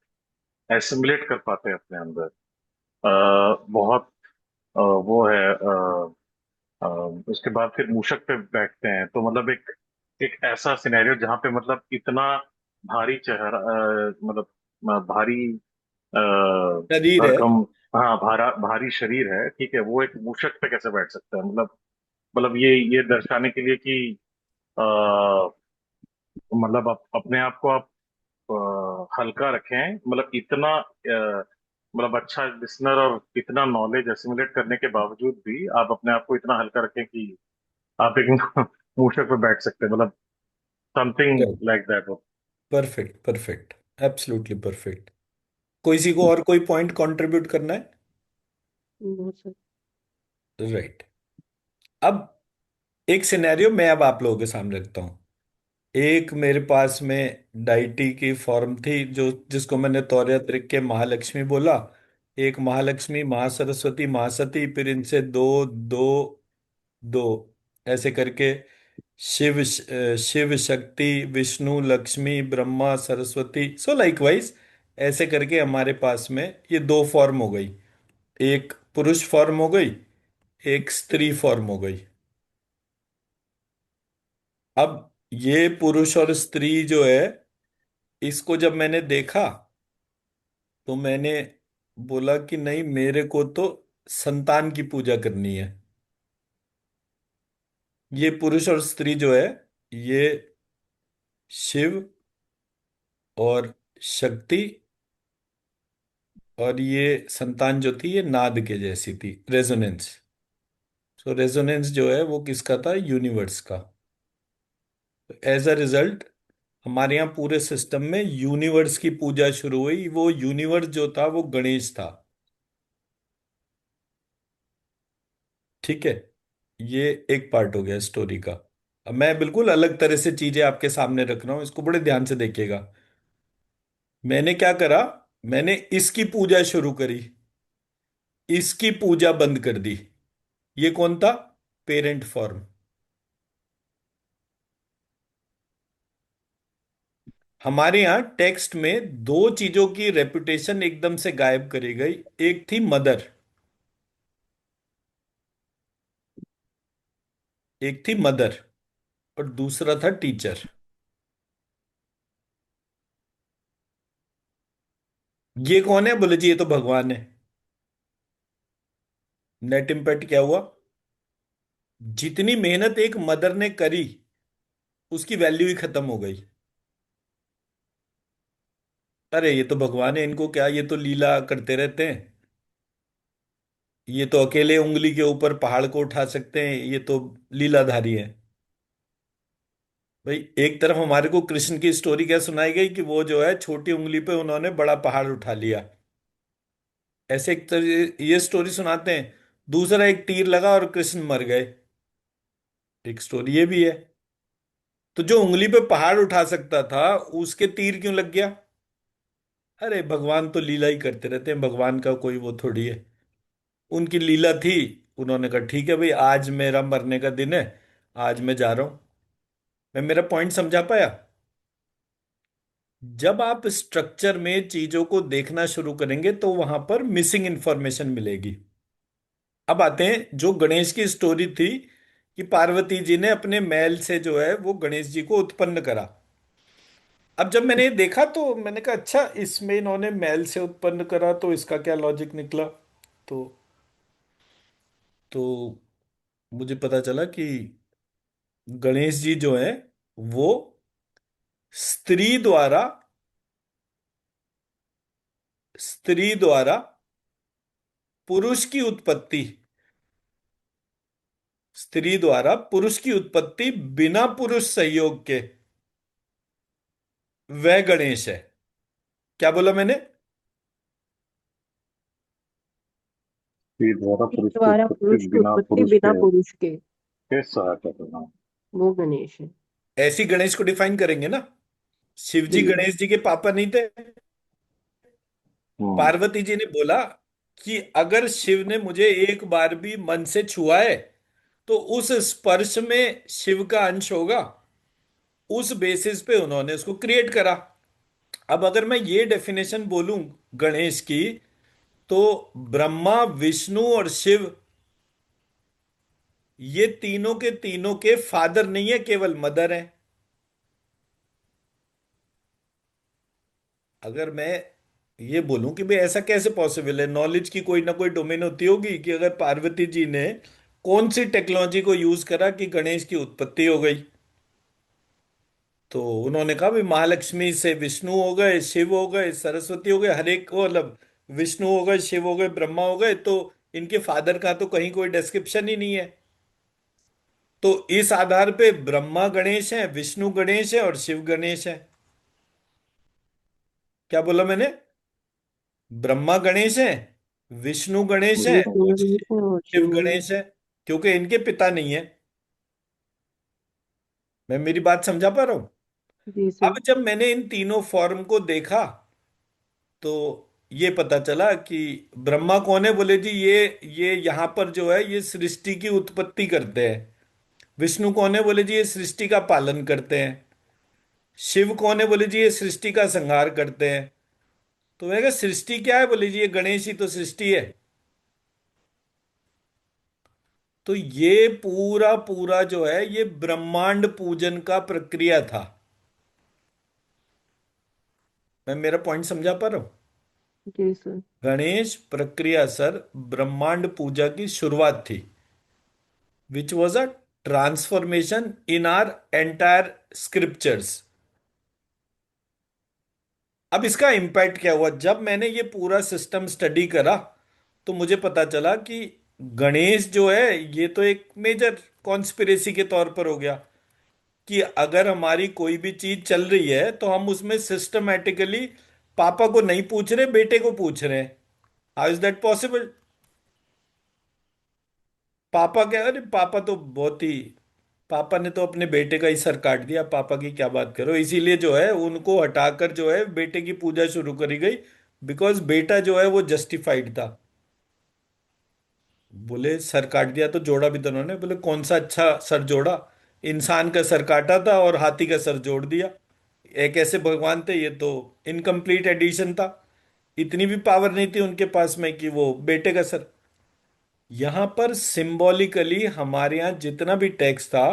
एसिमुलेट कर पाते हैं अपने अंदर। बहुत वो है अ, उसके बाद फिर मूषक पे बैठते हैं, तो मतलब एक एक ऐसा सिनेरियो जहाँ पे मतलब इतना भारी चेहरा, मतलब भारी शरीर है। भरकम, हाँ भारी शरीर है, ठीक है, वो एक मूषक पे कैसे बैठ सकता है? मतलब ये दर्शाने के लिए कि आ, मतलब आप अपने आप को आप हल्का रखें, मतलब इतना मतलब अच्छा लिसनर और इतना नॉलेज एसिमुलेट करने के बावजूद भी आप अपने आप को इतना हल्का रखें कि आप एक मूषक पे बैठ सकते हैं, मतलब something like that. Perfect, perfect, absolutely perfect. किसी को और कोई पॉइंट कंट्रीब्यूट करना है? No sir. राइट। अब एक सिनेरियो मैं अब आप लोगों के सामने रखता हूं। एक मेरे पास में डाइटी की फॉर्म थी, जो जिसको मैंने तौरिया तरीक के महालक्ष्मी बोला। एक महालक्ष्मी, महासरस्वती, महासती, फिर इनसे दो दो दो ऐसे करके शिव शक्ति, विष्णु लक्ष्मी, ब्रह्मा सरस्वती, सो लाइकवाइज ऐसे करके हमारे पास में ये दो फॉर्म हो गई। एक पुरुष फॉर्म हो गई, एक स्त्री फॉर्म हो गई। अब ये पुरुष और स्त्री जो है, इसको जब मैंने देखा तो मैंने बोला कि नहीं, मेरे को तो संतान की पूजा करनी है। ये पुरुष और स्त्री जो है, ये शिव और शक्ति, और ये संतान जो थी ये नाद के जैसी थी, रेजोनेंस। सो रेजोनेंस जो है वो किसका था? यूनिवर्स का। एज अ रिजल्ट हमारे यहाँ पूरे सिस्टम में यूनिवर्स की पूजा शुरू हुई। वो यूनिवर्स जो था वो गणेश था। ठीक है, ये एक पार्ट हो गया स्टोरी का। अब मैं बिल्कुल अलग तरह से चीजें आपके सामने रख रहा हूं, इसको बड़े ध्यान से देखिएगा। मैंने क्या करा, मैंने इसकी पूजा शुरू करी, इसकी पूजा बंद कर दी। ये कौन था? Parent form. हमारे यहाँ टेक्स्ट में दो चीजों की रेपुटेशन एकदम से गायब करी गई। एक थी मदर, एक थी मदर, और दूसरा था टीचर। ये कौन है? बोले जी ये तो भगवान है। नेट इम्पैक्ट क्या हुआ? जितनी मेहनत एक मदर ने करी उसकी वैल्यू ही खत्म हो गई। अरे ये तो भगवान है, इनको क्या, ये तो लीला करते रहते हैं, ये तो अकेले उंगली के ऊपर पहाड़ को उठा सकते हैं, ये तो लीलाधारी है। भाई एक तरफ हमारे को कृष्ण की स्टोरी क्या सुनाई गई कि वो जो है छोटी उंगली पे उन्होंने बड़ा पहाड़ उठा लिया, ऐसे एक तरह ये स्टोरी सुनाते हैं। दूसरा, एक तीर लगा और कृष्ण मर गए, एक स्टोरी ये भी है। तो जो उंगली पे पहाड़ उठा सकता था उसके तीर क्यों लग गया? अरे भगवान तो लीला ही करते रहते हैं, भगवान का कोई वो थोड़ी है। उनकी लीला थी। उन्होंने कहा ठीक है भाई, आज मेरा मरने का दिन है, आज मैं जा रहा हूं। मैं मेरा पॉइंट समझा पाया? जब आप स्ट्रक्चर में चीजों को देखना शुरू करेंगे तो वहां पर मिसिंग इंफॉर्मेशन मिलेगी। अब आते हैं जो गणेश की स्टोरी थी, कि पार्वती जी ने अपने मैल से जो है वो गणेश जी को उत्पन्न करा। अब जब मैंने ये देखा तो मैंने कहा अच्छा, इसमें इन्होंने मैल से उत्पन्न करा तो इसका क्या लॉजिक निकला? तो तो मुझे पता चला कि गणेश जी जो है वो स्त्री द्वारा स्त्री द्वारा पुरुष की उत्पत्ति, स्त्री द्वारा पुरुष की उत्पत्ति बिना पुरुष सहयोग के, वह गणेश है। क्या बोला मैंने? स्त्री द्वारा स्त्री पुरुष की द्वारा उत्पत्ति पुरुष की बिना उत्पत्ति पुरुष बिना के पुरुष के, सहायता करना। वो गणेश है। ऐसी गणेश को डिफाइन करेंगे ना। शिव जी जी। गणेश जी के पापा नहीं थे। हम्म। पार्वती जी ने बोला कि अगर शिव ने मुझे एक बार भी मन से छुआ है तो उस स्पर्श में शिव का अंश होगा। उस बेसिस पे उन्होंने उसको क्रिएट करा। अब अगर मैं ये डेफिनेशन बोलूं गणेश की, तो ब्रह्मा, विष्णु और शिव ये तीनों के फादर नहीं है, केवल मदर है। अगर मैं ये बोलूं कि भाई ऐसा कैसे पॉसिबल है, नॉलेज की कोई ना कोई डोमेन होती होगी कि अगर पार्वती जी ने कौन सी टेक्नोलॉजी को यूज करा कि गणेश की उत्पत्ति हो गई। तो उन्होंने कहा भी महालक्ष्मी से विष्णु हो गए, शिव हो गए, सरस्वती हो गए, हर एक को मतलब विष्णु हो गए, शिव हो गए, ब्रह्मा हो गए, तो इनके फादर का तो कहीं कोई डिस्क्रिप्शन ही नहीं है। तो इस आधार पे ब्रह्मा गणेश है, विष्णु गणेश है और शिव गणेश है। क्या बोला मैंने? ब्रह्मा गणेश है, विष्णु गणेश है विष्णु और गणेश है और शिव शिव गणेश। गणेश है, क्योंकि इनके पिता नहीं है। मैं मेरी बात समझा पा रहा हूं? जी सर। अब जब मैंने इन तीनों फॉर्म को देखा तो ये पता चला कि ब्रह्मा कौन है, बोले जी ये यहां पर जो है ये सृष्टि की उत्पत्ति करते हैं। विष्णु कौन है, बोले जी ये सृष्टि का पालन करते हैं। शिव कौन है, बोले जी ये सृष्टि का संहार करते हैं। तो मैं कहा सृष्टि क्या है, बोले जी ये गणेश ही तो सृष्टि है। तो ये पूरा पूरा जो है ये ब्रह्मांड पूजन का प्रक्रिया था। मैं मेरा पॉइंट समझा पा रहा हूं? जी सर। गणेश प्रक्रिया सर ब्रह्मांड पूजा की शुरुआत थी, which was a transformation in our entire scriptures. अब इसका इम्पैक्ट क्या हुआ, जब मैंने ये पूरा सिस्टम स्टडी करा तो मुझे पता चला कि गणेश जो है ये तो एक मेजर कॉन्स्पिरेसी के तौर पर हो गया कि अगर हमारी कोई भी चीज चल रही है तो हम उसमें सिस्टमैटिकली पापा को नहीं पूछ रहे, बेटे को पूछ रहे हैं। How is that possible? पापा क्या, अरे पापा तो बहुत ही, पापा ने तो अपने बेटे का ही सर काट दिया, पापा की क्या बात करो। इसीलिए जो है उनको हटाकर जो है बेटे की पूजा शुरू करी गई, बिकॉज बेटा जो है वो जस्टिफाइड था। बोले सर काट दिया तो जोड़ा भी तो उन्होंने, बोले कौन सा अच्छा सर जोड़ा, इंसान का सर काटा था और हाथी का सर जोड़ दिया। एक ऐसे भगवान थे, ये तो इनकम्प्लीट एडिशन था। इतनी भी पावर नहीं थी उनके पास में कि वो बेटे का सर। यहां पर सिंबॉलिकली हमारे यहाँ जितना भी टैक्स था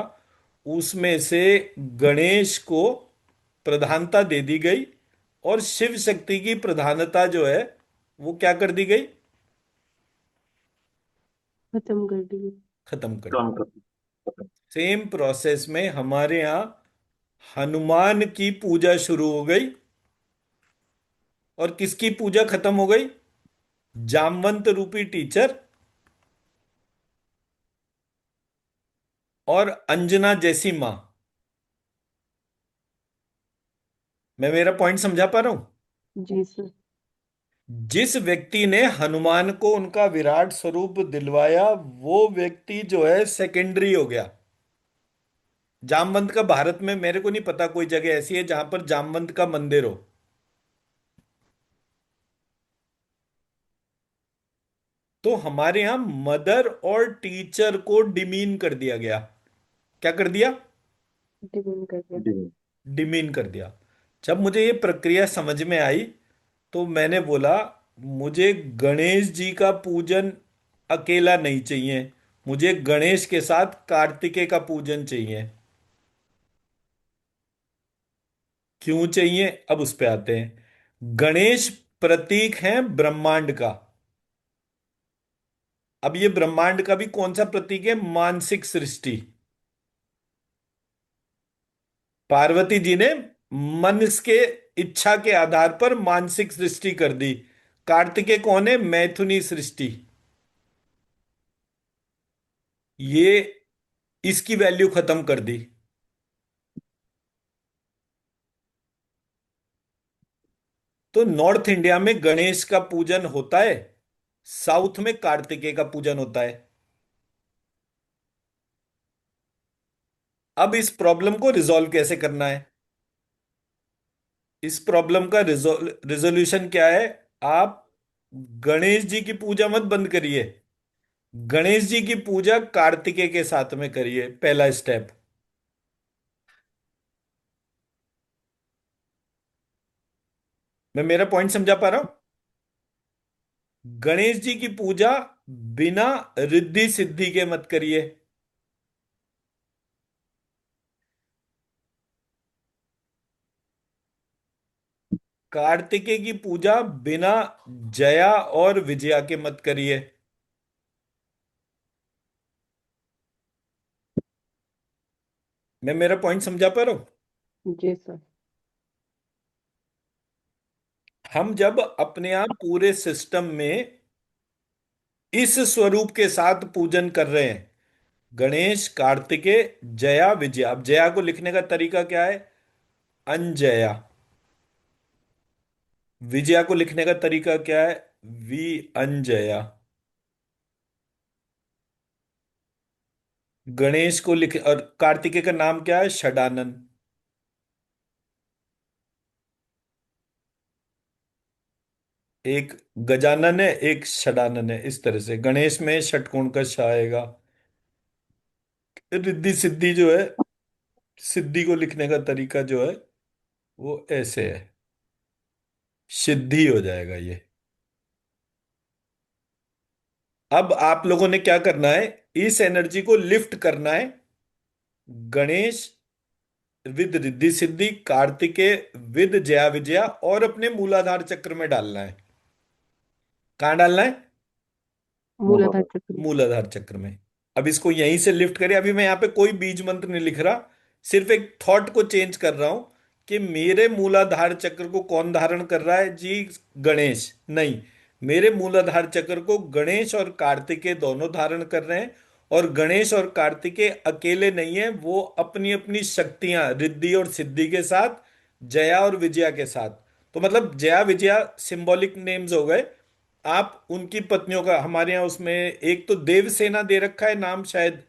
उसमें से गणेश को प्रधानता दे दी गई और शिव शक्ति की प्रधानता जो है वो क्या कर दी गई, खत्म कर दिए। खत्म कर दी। काम कर। सेम प्रोसेस में हमारे यहाँ हनुमान की पूजा शुरू हो गई और किसकी पूजा खत्म हो गई? जामवंत रूपी टीचर और अंजना जैसी मां। मैं मेरा पॉइंट समझा पा रहा हूं? जी सर। जिस व्यक्ति ने हनुमान को उनका विराट स्वरूप दिलवाया वो व्यक्ति जो है सेकेंडरी हो गया। जामवंत का भारत में मेरे को नहीं पता कोई जगह ऐसी है जहां पर जामवंत का मंदिर हो। तो हमारे यहां मदर और टीचर को डिमीन कर दिया गया। क्या कर दिया? डिवीन कर दिया। जी। डिमीन कर दिया। जब मुझे ये प्रक्रिया समझ में आई तो मैंने बोला मुझे गणेश जी का पूजन अकेला नहीं चाहिए, मुझे गणेश के साथ कार्तिकेय का पूजन चाहिए। क्यों चाहिए, अब उस पे आते हैं। गणेश प्रतीक है ब्रह्मांड का। अब ये ब्रह्मांड का भी कौन सा प्रतीक है? मानसिक सृष्टि। पार्वती जी ने मन के इच्छा के आधार पर मानसिक सृष्टि कर दी। कार्तिकेय कौन है? मैथुनी सृष्टि। ये इसकी वैल्यू खत्म कर दी। तो नॉर्थ इंडिया में गणेश का पूजन होता है, साउथ में कार्तिकेय का पूजन होता है। अब इस प्रॉब्लम को रिजॉल्व कैसे करना है? इस प्रॉब्लम का रिजोल्यूशन क्या है? आप गणेश जी की पूजा मत बंद करिए, गणेश जी की पूजा कार्तिकेय के साथ में करिए, पहला स्टेप। मैं मेरा पॉइंट समझा पा रहा हूं? गणेश जी की पूजा बिना रिद्धि सिद्धि के मत करिए। कार्तिकेय की पूजा बिना जया और विजया के मत करिए। मैं मेरा पॉइंट समझा पा रहा हूं? जी सर। हम जब अपने आप पूरे सिस्टम में इस स्वरूप के साथ पूजन कर रहे हैं, गणेश, कार्तिकेय, जया, विजया। अब जया को लिखने का तरीका क्या है? अंजया। विजया को लिखने का तरीका क्या है? वी अंजया। गणेश को लिख, और कार्तिकेय का नाम क्या है? षडानन। एक गजानन है, एक षडानन है। इस तरह से गणेश में षटकोण का ष आएगा। रिद्धि सिद्धि जो है, सिद्धि को लिखने का तरीका जो है वो ऐसे है, सिद्धि हो जाएगा ये। अब आप लोगों ने क्या करना है? इस एनर्जी को लिफ्ट करना है। गणेश विद रिद्धि सिद्धि, कार्तिकेय विद जया विजया, और अपने मूलाधार चक्र में डालना है। कहाँ डालना है? मूलाधार चक्र। मूलाधार चक्र में। अब इसको यहीं से लिफ्ट करें। अभी मैं यहाँ पे कोई बीज मंत्र नहीं लिख रहा, सिर्फ एक थॉट को चेंज कर रहा हूं कि मेरे मूलाधार चक्र को कौन धारण कर रहा है जी? गणेश नहीं, मेरे मूलाधार चक्र को गणेश और कार्तिकेय दोनों धारण कर रहे हैं। और गणेश और कार्तिकेय अकेले नहीं है, वो अपनी अपनी शक्तियां रिद्धि और सिद्धि के साथ, जया और विजया के साथ। तो मतलब जया विजया सिंबॉलिक नेम्स हो गए। आप उनकी पत्नियों का, हमारे यहाँ उसमें एक तो देवसेना दे रखा है नाम शायद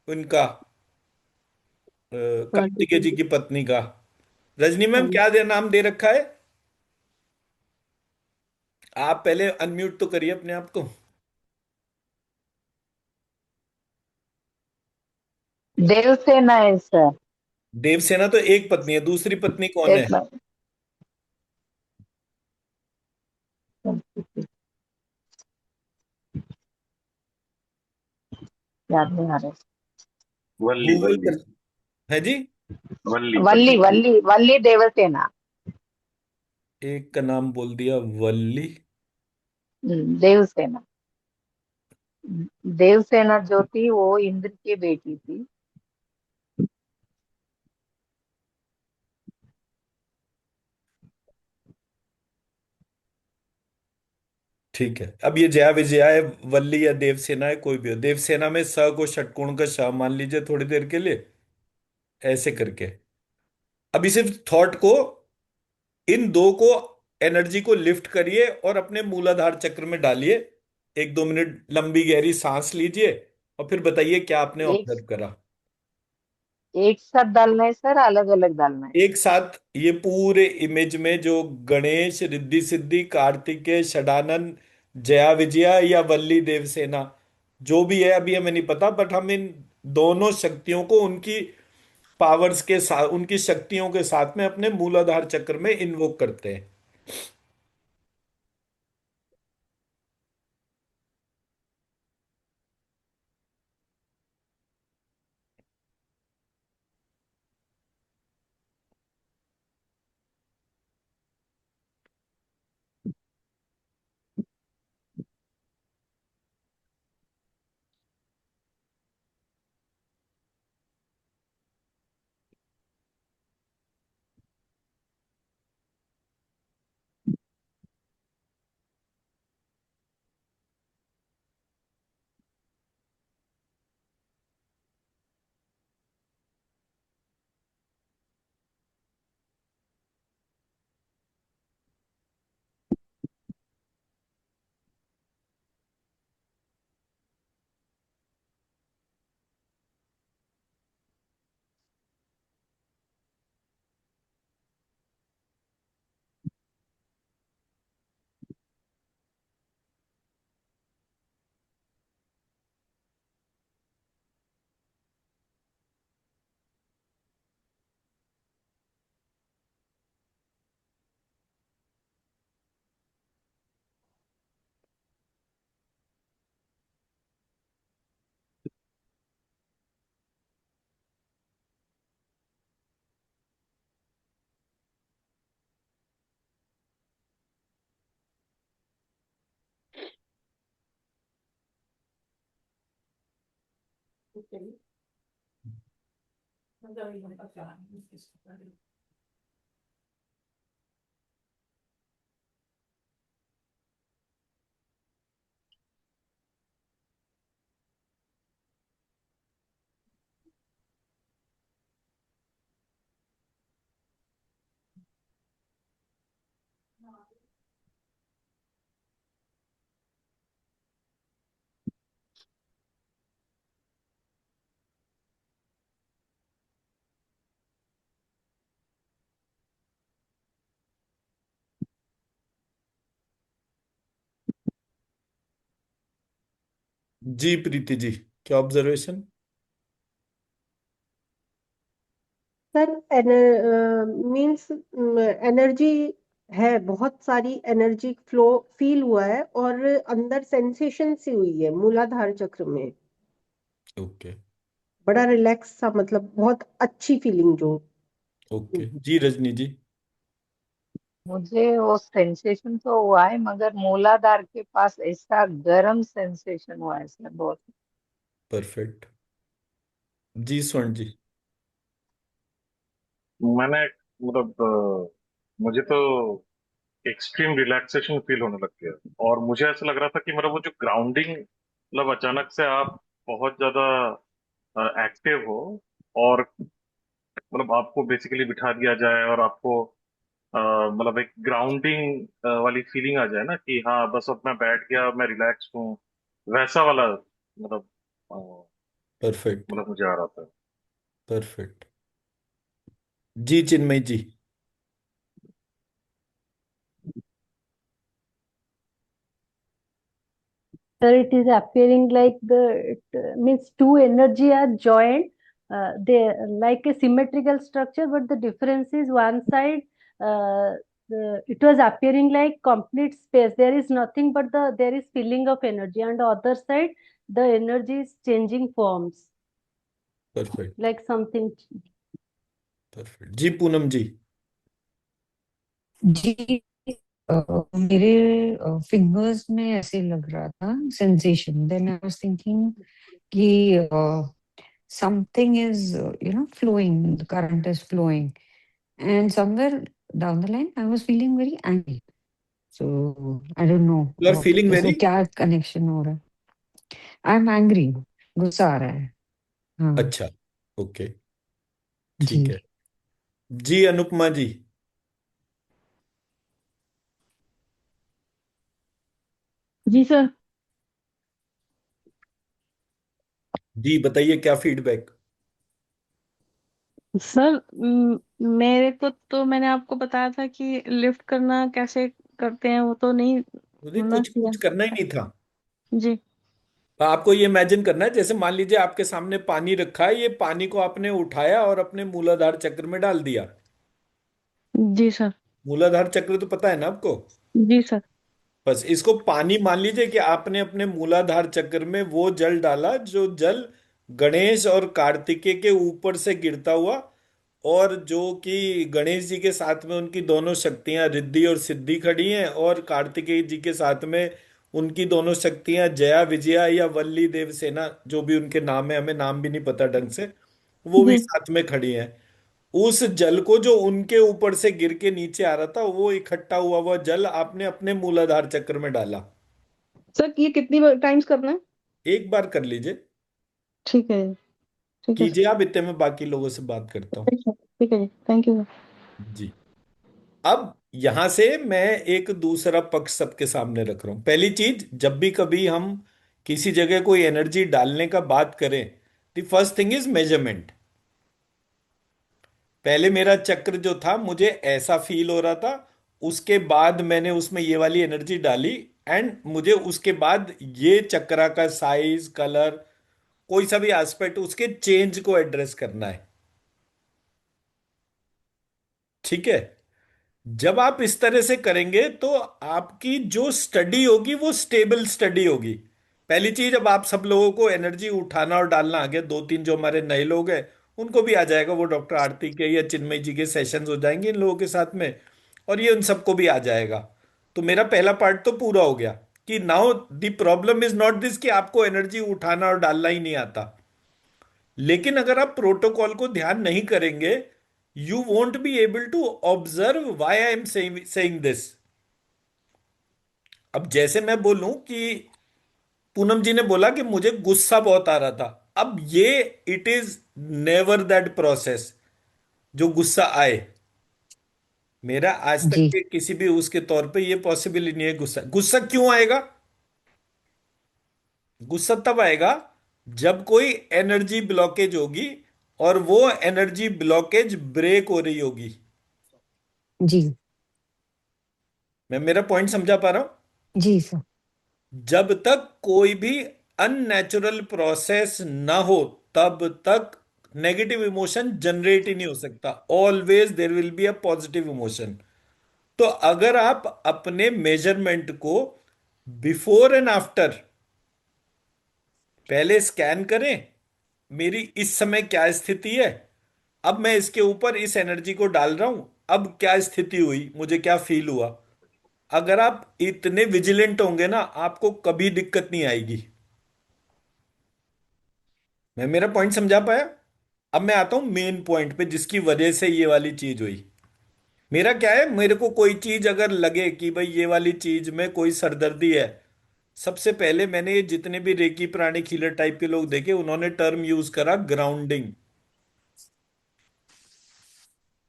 उनका, हाँ जी कार्तिकेय हाँ जी जी। की पत्नी का। रजनी हाँ मैम जी। क्या नाम दे रखा है? आप पहले अनम्यूट तो करिए अपने आप को। देवसेना है सर। देवसेना तो एक पत्नी है, दूसरी पत्नी कौन है? एक मिनट, याद नहीं आ रहा। वल्ली गूगल वल्ली। कर। है जी। वल्ली वल्ली वल्ली। वल्ली वल्ली देवसेना। एक का नाम बोल दिया, वल्ली। देवसेना। देवसेना जो थी वो इंद्र की बेटी थी। ठीक है, अब ये जया विजया है, वल्ली या देवसेना है, कोई भी हो। देवसेना में स को षटकोण का श मान लीजिए थोड़ी देर के लिए, ऐसे करके। अभी सिर्फ थॉट को, इन दो को, एनर्जी को लिफ्ट करिए और अपने मूलाधार चक्र में डालिए। 1-2 मिनट लंबी गहरी सांस लीजिए और फिर बताइए क्या आपने एक ऑब्जर्व करा। एक साथ डालना है सर, अलग अलग डालना है? एक साथ ये पूरे इमेज में जो गणेश, रिद्धि सिद्धि, कार्तिकेय, षडानन, जया विजया या वल्ली देवसेना, जो भी है अभी हमें नहीं पता, बट हम इन दोनों शक्तियों को उनकी पावर्स के साथ, उनकी शक्तियों के साथ में अपने मूलाधार चक्र में इन्वोक करते हैं। जी प्रीति जी, क्या ऑब्जर्वेशन? सर मीन्स एनर्जी है, बहुत सारी एनर्जी फ्लो फील हुआ है, और अंदर सेंसेशन सी हुई है मूलाधार चक्र में। ओके। बड़ा रिलैक्स सा, मतलब बहुत अच्छी फीलिंग जो। ओके जी, रजनी जी। मुझे वो सेंसेशन तो हुआ है, मगर मूलाधार के पास ऐसा गर्म सेंसेशन हुआ है सर, बहुत। परफेक्ट। जी स्वर्ण जी। मैंने मतलब मुझे तो एक्सट्रीम रिलैक्सेशन फील होने लग गया, और मुझे ऐसा लग रहा था कि मतलब वो जो ग्राउंडिंग, मतलब अचानक से आप बहुत ज्यादा एक्टिव हो, और मतलब आपको बेसिकली बिठा दिया जाए और आपको मतलब एक ग्राउंडिंग वाली फीलिंग आ जाए ना, कि हाँ बस अब मैं बैठ गया, मैं रिलैक्स हूँ, वैसा वाला मतलब परफेक्ट। मतलब मुझे आ रहा था। परफेक्ट। जी Chinmay ji. Sir, it is appearing like it means two energy are joined. They like a symmetrical structure, but the difference is one side. It was appearing like complete space. There is nothing but there is feeling of energy, and the other side, the energy is changing forms, perfect. like something. Perfect जी, पूनम जी। जी। मेरे fingers में ऐसे लग रहा था sensation, then I was thinking कि something is flowing, the current is flowing, and somewhere down the line I was feeling very angry, so I don't know you are feeling इसको वेरी। क्या connection हो रहा है। I am angry, गुस्सा आ रहा है। हाँ अच्छा। ओके। ठीक जी। है। जी अनुपमा जी। जी सर। जी बताइए, क्या फीडबैक? सर मेरे को तो मैंने आपको बताया था कि लिफ्ट करना कैसे करते हैं, वो तो नहीं मुझे मतलब कुछ किया। कुछ करना ही नहीं था। जी। आपको ये इमेजिन करना है, जैसे मान लीजिए आपके सामने पानी रखा है, ये पानी को आपने उठाया और अपने मूलाधार चक्र में डाल दिया। जी सर। मूलाधार चक्र तो पता है ना आपको? जी सर। बस इसको पानी मान लीजिए कि आपने अपने मूलाधार चक्र में वो जल डाला जो जल गणेश और कार्तिकेय के ऊपर से गिरता हुआ, और जो कि गणेश जी के साथ में उनकी दोनों शक्तियां रिद्धि और सिद्धि खड़ी हैं, और कार्तिकेय जी के साथ में उनकी दोनों शक्तियां जया विजया या वल्ली देवसेना, जो भी उनके नाम है, हमें नाम भी नहीं पता ढंग से, वो भी जी साथ में खड़ी हैं। उस जल को जो उनके ऊपर से गिर के नीचे आ रहा था, वो इकट्ठा हुआ हुआ जल आपने अपने मूलाधार चक्र में डाला। सर, ये कितनी टाइम्स करना है? एक बार कर लीजिए। ठीक है। ठीक है सर। कीजिए आप, इतने में बाकी लोगों से बात करता हूँ। ठीक है, ठीक है जी, थैंक यू सर। जी। अब यहां से मैं एक दूसरा पक्ष सबके सामने रख रहा हूं। पहली चीज, जब भी कभी हम किसी जगह कोई एनर्जी डालने का बात करें, the first thing is measurement. पहले मेरा चक्र जो था, मुझे ऐसा फील हो रहा था, उसके बाद मैंने उसमें ये वाली एनर्जी डाली, एंड मुझे उसके बाद ये चक्रा का साइज, कलर, कोई सा भी एस्पेक्ट उसके चेंज को एड्रेस करना है। ठीक है। जब आप इस तरह से करेंगे तो आपकी जो स्टडी होगी वो स्टेबल स्टडी होगी। पहली चीज, अब आप सब लोगों को एनर्जी उठाना और डालना आ गया, दो तीन जो हमारे नए लोग हैं उनको भी आ जाएगा, वो डॉक्टर आरती के या चिन्मय जी के सेशंस हो जाएंगे इन लोगों के साथ में, और ये उन सबको भी आ जाएगा। तो मेरा पहला पार्ट तो पूरा हो गया कि now the problem is not this कि आपको एनर्जी उठाना और डालना ही नहीं आता। लेकिन अगर आप प्रोटोकॉल को ध्यान नहीं करेंगे, you won't be able to observe why I am saying this. अब जैसे मैं बोलूं कि पूनम जी ने बोला कि मुझे गुस्सा बहुत आ रहा था, अब ये it is never that process जो गुस्सा आए। मेरा आज तक जी के किसी भी उसके तौर पे ये पॉसिबल ही नहीं है। गुस्सा गुस्सा क्यों आएगा? गुस्सा तब आएगा जब कोई एनर्जी ब्लॉकेज होगी, और वो एनर्जी ब्लॉकेज ब्रेक हो रही होगी। जी मैं मेरा पॉइंट समझा पा रहा हूं? जी सर। जब तक कोई भी अननेचुरल प्रोसेस ना हो, तब तक नेगेटिव इमोशन जनरेट ही नहीं हो सकता। Always there will be a positive emotion. तो अगर आप अपने मेजरमेंट को बिफोर एंड आफ्टर पहले स्कैन करें, मेरी इस समय क्या स्थिति है, अब मैं इसके ऊपर इस एनर्जी को डाल रहा हूं, अब क्या स्थिति हुई, मुझे क्या फील हुआ। अगर आप इतने विजिलेंट होंगे ना, आपको कभी दिक्कत नहीं आएगी। मैं मेरा पॉइंट समझा पाया? अब मैं आता हूं मेन पॉइंट पे जिसकी वजह से ये वाली चीज हुई। मेरा क्या है, मेरे को कोई चीज अगर लगे कि भाई ये वाली चीज में कोई सरदर्दी है, सबसे पहले मैंने ये जितने भी रेकी प्राणी हीलर टाइप के लोग देखे, उन्होंने टर्म यूज करा ग्राउंडिंग।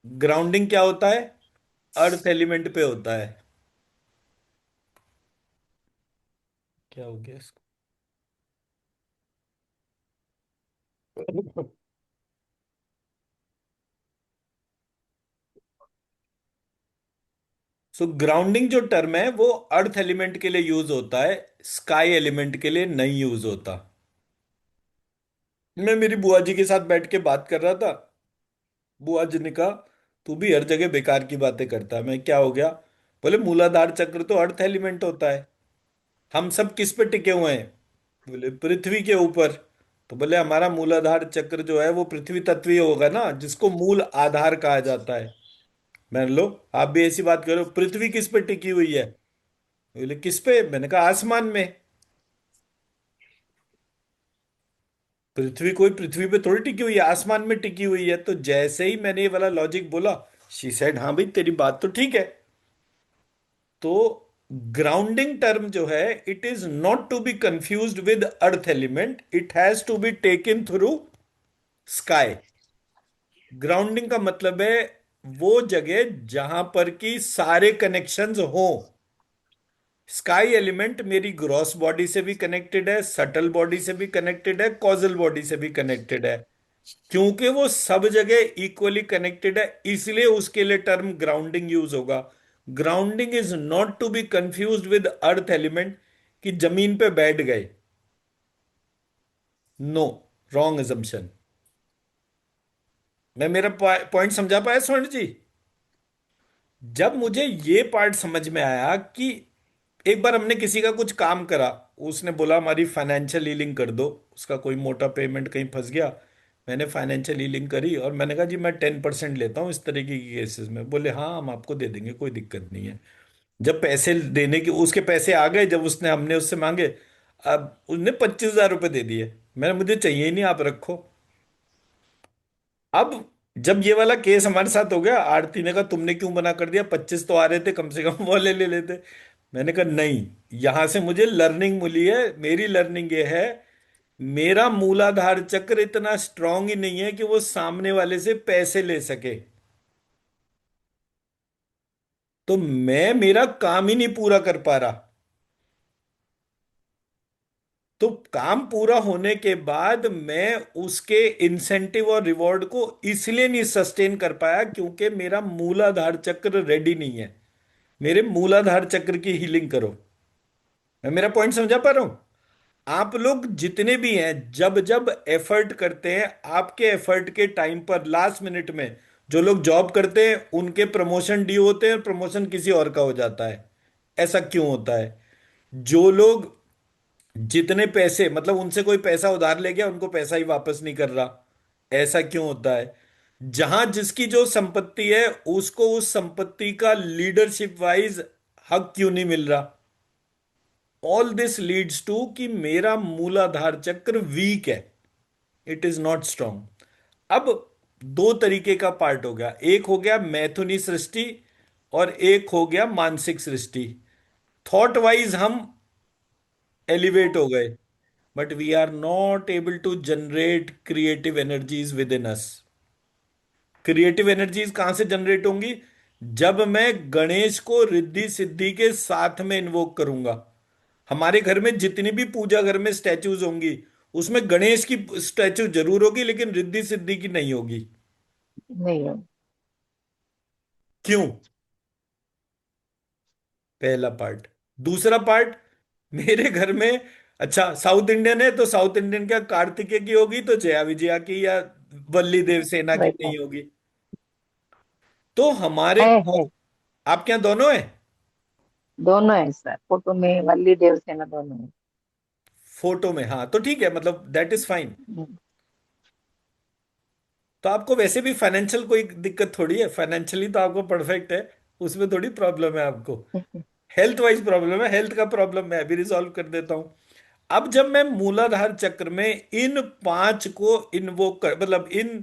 ग्राउंडिंग क्या होता है? अर्थ एलिमेंट पे होता है। क्या हो गया इसको? सो ग्राउंडिंग जो टर्म है वो अर्थ एलिमेंट के लिए यूज होता है, स्काई एलिमेंट के लिए नहीं यूज होता। मैं मेरी बुआ जी के साथ बैठ के बात कर रहा था। बुआ जी ने कहा, तू भी हर जगह बेकार की बातें करता है। मैं, क्या हो गया? बोले, मूलाधार चक्र तो अर्थ एलिमेंट होता है। हम सब किस पे टिके हुए हैं? बोले, पृथ्वी के ऊपर। तो बोले, हमारा मूलाधार चक्र जो है वो पृथ्वी तत्व ही होगा ना, जिसको मूल आधार कहा जाता है। मैं, लो आप भी ऐसी बात करो, पृथ्वी किस पे टिकी हुई है? बोले, किस पे? मैंने कहा, आसमान में। पृथ्वी कोई पृथ्वी पे थोड़ी टिकी हुई है, आसमान में टिकी हुई है। तो जैसे ही मैंने ये वाला लॉजिक बोला, शी सेड, हाँ भाई तेरी बात तो ठीक है। तो ग्राउंडिंग टर्म जो है, it is not to be confused with earth element, it has to be taken through sky. Grounding का मतलब है वो जगह जहां पर की सारे कनेक्शंस हो। स्काई एलिमेंट मेरी ग्रॉस बॉडी से भी कनेक्टेड है, सटल बॉडी से भी कनेक्टेड है, कॉजल बॉडी से भी कनेक्टेड है। क्योंकि वो सब जगह इक्वली कनेक्टेड है, इसलिए उसके लिए टर्म ग्राउंडिंग यूज होगा। Grounding is not to be confused with earth element, कि जमीन पे बैठ गए। No, wrong assumption। मैं मेरा पॉइंट समझा पाया स्वर्ण जी? जब मुझे ये पार्ट समझ में आया कि एक बार हमने किसी का कुछ काम करा, उसने बोला हमारी फाइनेंशियल हीलिंग कर दो, उसका कोई मोटा पेमेंट कहीं फंस गया, मैंने फाइनेंशियल हीलिंग करी और मैंने कहा जी मैं 10% लेता हूँ इस तरीके की केसेस में। बोले, हाँ हम आपको दे देंगे, कोई दिक्कत नहीं है। जब पैसे देने की उसके पैसे आ गए, जब उसने हमने उससे मांगे, अब उसने 25,000 रुपये दे दिए। मैंने, मुझे चाहिए ही नहीं, आप रखो। अब जब ये वाला केस हमारे साथ हो गया, आरती ने कहा तुमने क्यों मना कर दिया, 25 तो आ रहे थे, कम से कम वो ले ले लेते। मैंने कहा नहीं, यहां से मुझे लर्निंग मिली है। मेरी लर्निंग ये है, मेरा मूलाधार चक्र इतना स्ट्रांग ही नहीं है कि वो सामने वाले से पैसे ले सके। तो मैं मेरा काम ही नहीं पूरा कर पा रहा। तो काम पूरा होने के बाद मैं उसके इंसेंटिव और रिवॉर्ड को इसलिए नहीं सस्टेन कर पाया क्योंकि मेरा मूलाधार चक्र रेडी नहीं है। मेरे मूलाधार चक्र की हीलिंग करो। मैं मेरा पॉइंट समझा पा रहा हूं? आप लोग जितने भी हैं, जब जब एफर्ट करते हैं, आपके एफर्ट के टाइम पर लास्ट मिनट में जो लोग जॉब करते हैं उनके प्रमोशन ड्यू होते हैं और प्रमोशन किसी और का हो जाता है। ऐसा क्यों होता है? जो लोग जितने पैसे, मतलब उनसे कोई पैसा उधार ले गया, उनको पैसा ही वापस नहीं कर रहा, ऐसा क्यों होता है? जहां जिसकी जो संपत्ति है, उसको उस संपत्ति का लीडरशिप वाइज हक क्यों नहीं मिल रहा? ऑल दिस लीड्स टू कि मेरा मूलाधार चक्र वीक है। It is not strong. अब दो तरीके का पार्ट हो गया, एक हो गया मैथुनी सृष्टि और एक हो गया मानसिक सृष्टि। थॉट वाइज हम एलिवेट हो गए, but we are not able to generate creative energies within us. Creative energies कहां से जनरेट होंगी? जब मैं गणेश को रिद्धि सिद्धि के साथ में इन्वोक करूंगा। हमारे घर में जितनी भी पूजा घर में स्टैचूज होंगी, उसमें गणेश की स्टैचू जरूर होगी, लेकिन रिद्धि सिद्धि की नहीं होगी। नहीं हो। क्यों? पहला पार्ट। दूसरा पार्ट, मेरे घर में, अच्छा साउथ इंडियन है तो साउथ इंडियन क्या कार्तिकेय की होगी तो जया विजया की या वल्ली देवसेना की वैसा नहीं होगी। तो हमारे, है। आपके यहाँ दोनों है? दोनों है सर, फोटो में वल्ली देवसेना दोनों है। फोटो में, हाँ तो ठीक है, मतलब दैट इज फाइन। हम्म। तो आपको वैसे भी फाइनेंशियल कोई दिक्कत थोड़ी है, फाइनेंशियली तो आपको परफेक्ट है, उसमें थोड़ी प्रॉब्लम है आपको। हेल्थ वाइज प्रॉब्लम है, हेल्थ का प्रॉब्लम मैं अभी रिजॉल्व कर देता हूं। अब जब मैं मूलाधार चक्र में इन पांच को इन्वोक कर, मतलब इन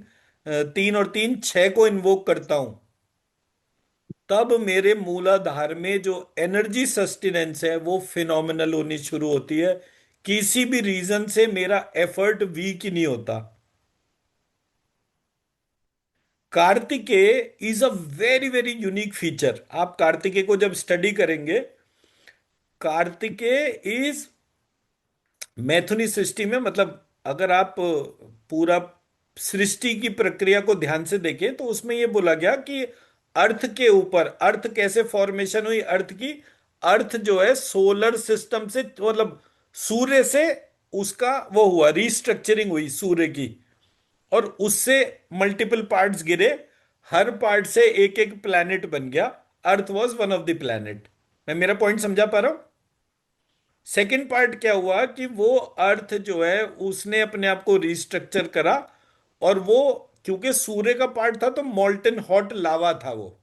तीन और तीन छह को इन्वोक करता हूं, तब मेरे मूलाधार में जो एनर्जी सस्टेनेंस है वो फिनोमिनल होनी शुरू होती है। किसी भी रीजन से मेरा एफर्ट वीक ही नहीं होता। Kartikeya is a very very unique feature. आप कार्तिकेय को जब स्टडी करेंगे, कार्तिकेय इज मैथुनी सृष्टि में, मतलब अगर आप पूरा सृष्टि की प्रक्रिया को ध्यान से देखें तो उसमें यह बोला गया कि अर्थ के ऊपर, अर्थ कैसे फॉर्मेशन हुई अर्थ की, अर्थ जो है सोलर सिस्टम से, मतलब सूर्य से उसका वो हुआ, रिस्ट्रक्चरिंग हुई सूर्य की, और उससे मल्टीपल पार्ट्स गिरे, हर पार्ट से एक एक प्लैनेट बन गया। अर्थ was one of the planet. मैं मेरा पॉइंट समझा पा रहा हूं? सेकेंड पार्ट क्या हुआ कि वो अर्थ जो है उसने अपने आप को रिस्ट्रक्चर करा, और वो क्योंकि सूर्य का पार्ट था तो मॉल्टन हॉट लावा था वो।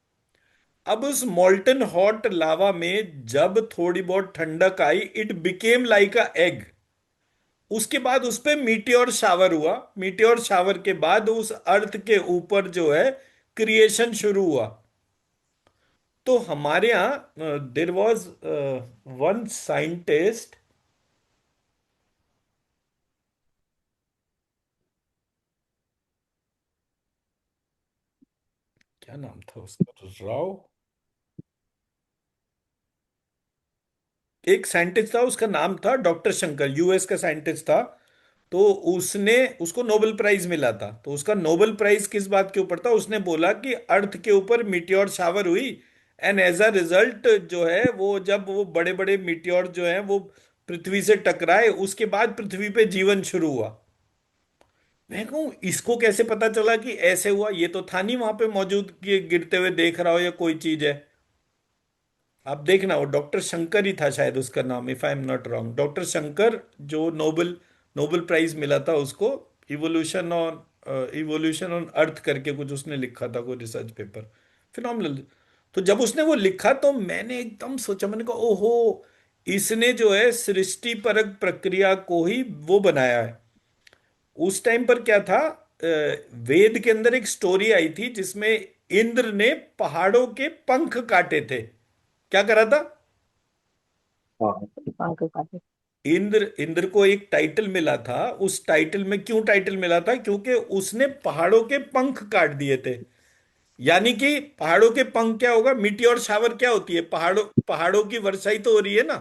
अब उस मॉल्टन हॉट लावा में जब थोड़ी बहुत ठंडक आई, it became like a egg. उसके बाद उस पे मीटियोर शावर हुआ, मीटियोर शावर के बाद उस अर्थ के ऊपर जो है क्रिएशन शुरू हुआ। तो हमारे यहाँ देर वॉज वन साइंटिस्ट, क्या नाम था उसका, राव, एक साइंटिस्ट था, उसका नाम था डॉक्टर शंकर, यूएस का साइंटिस्ट था। तो उसने, उसको नोबेल प्राइज मिला था। तो उसका नोबेल प्राइज किस बात के ऊपर था? उसने बोला कि अर्थ के ऊपर मीटियोर शावर हुई, एंड एज अ रिजल्ट जो है वो, जब वो बड़े बड़े मीटियोर जो हैं वो पृथ्वी से टकराए, उसके बाद पृथ्वी पे जीवन शुरू हुआ। मैं कहूं इसको कैसे पता चला कि ऐसे हुआ? ये तो था नहीं वहां पे मौजूद कि गिरते हुए देख रहा हो या कोई चीज है। आप देखना, वो डॉक्टर शंकर ही था शायद उसका नाम, if I am not wrong, doctor Shankar, जो नोबेल नोबेल प्राइज मिला था उसको। इवोल्यूशन ऑन अर्थ करके कुछ उसने लिखा था, कोई रिसर्च पेपर, फिनोमिनल। तो जब उसने वो लिखा तो मैंने एकदम सोचा, मैंने कहा ओहो, इसने जो है सृष्टि परक प्रक्रिया को ही वो बनाया है। उस टाइम पर क्या था, वेद के अंदर एक स्टोरी आई थी जिसमें इंद्र ने पहाड़ों के पंख काटे थे। क्या करा था? हाँ। पंख काटे। इंद्र, इंद्र को एक टाइटल मिला था। उस टाइटल में क्यों टाइटल मिला था? क्योंकि उसने पहाड़ों के पंख काट दिए थे। यानी कि पहाड़ों के पंख क्या होगा? मीटियोर शावर क्या होती है? पहाड़ों पहाड़ों की वर्षा ही तो हो रही है ना।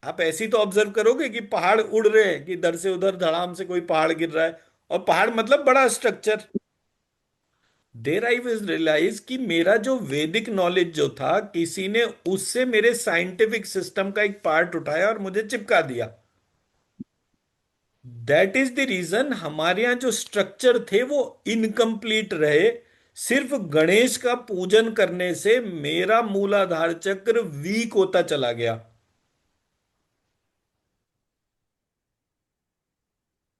आप ऐसी तो ऑब्जर्व करोगे कि पहाड़ उड़ रहे हैं, कि इधर से उधर धड़ाम से कोई पहाड़ गिर रहा है, और पहाड़ मतलब बड़ा structure. There I was realise कि मेरा जो वैदिक नॉलेज जो था, किसी ने उससे मेरे साइंटिफिक सिस्टम का एक पार्ट उठाया और मुझे चिपका दिया। दैट इज द रीजन हमारे यहाँ जो स्ट्रक्चर थे वो इनकम्प्लीट रहे। सिर्फ गणेश का पूजन करने से मेरा मूलाधार चक्र वीक होता चला गया,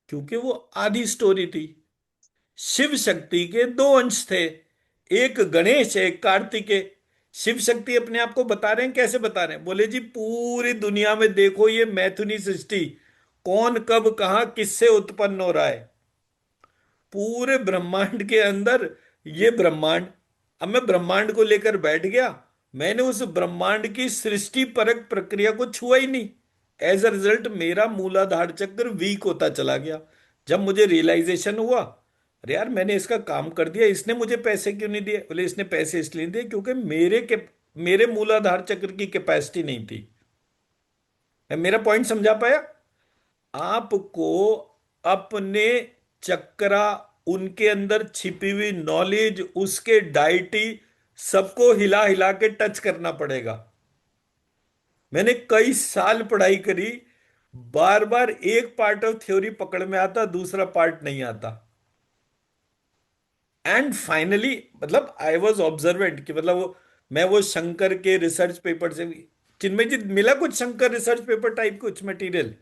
क्योंकि वो आधी स्टोरी थी। शिव शक्ति के दो अंश थे, एक गणेश एक कार्तिकेय। शिव शक्ति अपने आप को बता रहे हैं, कैसे बता रहे हैं? बोले जी पूरी दुनिया में देखो ये मैथुनी सृष्टि, कौन कब कहाँ किससे उत्पन्न हो रहा है, पूरे ब्रह्मांड के अंदर ये ब्रह्मांड। अब मैं ब्रह्मांड को लेकर बैठ गया, मैंने उस ब्रह्मांड की सृष्टि परक प्रक्रिया को छुआ ही नहीं। एज अ रिजल्ट मेरा मूलाधार चक्र वीक होता चला गया। जब मुझे रियलाइजेशन हुआ, अरे यार मैंने इसका काम कर दिया, इसने मुझे पैसे क्यों नहीं दिए? बोले इसने पैसे इसलिए दिए क्योंकि मेरे मूलाधार चक्र की कैपेसिटी नहीं थी। मैं मेरा पॉइंट समझा पाया? आपको अपने चक्रा, उनके अंदर छिपी हुई नॉलेज, उसके डाइटी, सबको हिला हिला के टच करना पड़ेगा। मैंने कई साल पढ़ाई करी, बार बार एक पार्ट ऑफ थ्योरी पकड़ में आता, दूसरा पार्ट नहीं आता। एंड फाइनली मतलब आई वॉज ऑब्जर्वेंट कि मतलब मैं वो शंकर के रिसर्च पेपर से चिन्मय जी मिला कुछ शंकर रिसर्च पेपर टाइप कुछ material?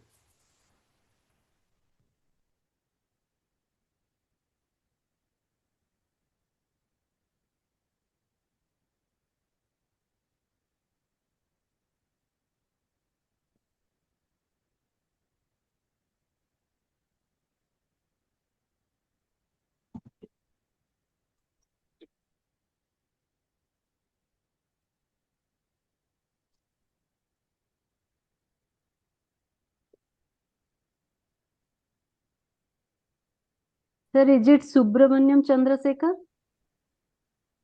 Sir, is it Subramanyam Chandrasekhar?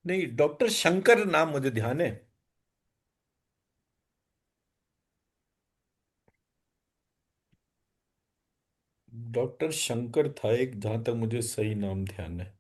नहीं, डॉक्टर शंकर नाम मुझे ध्यान है। डॉक्टर शंकर था एक, जहां तक मुझे सही नाम ध्यान है।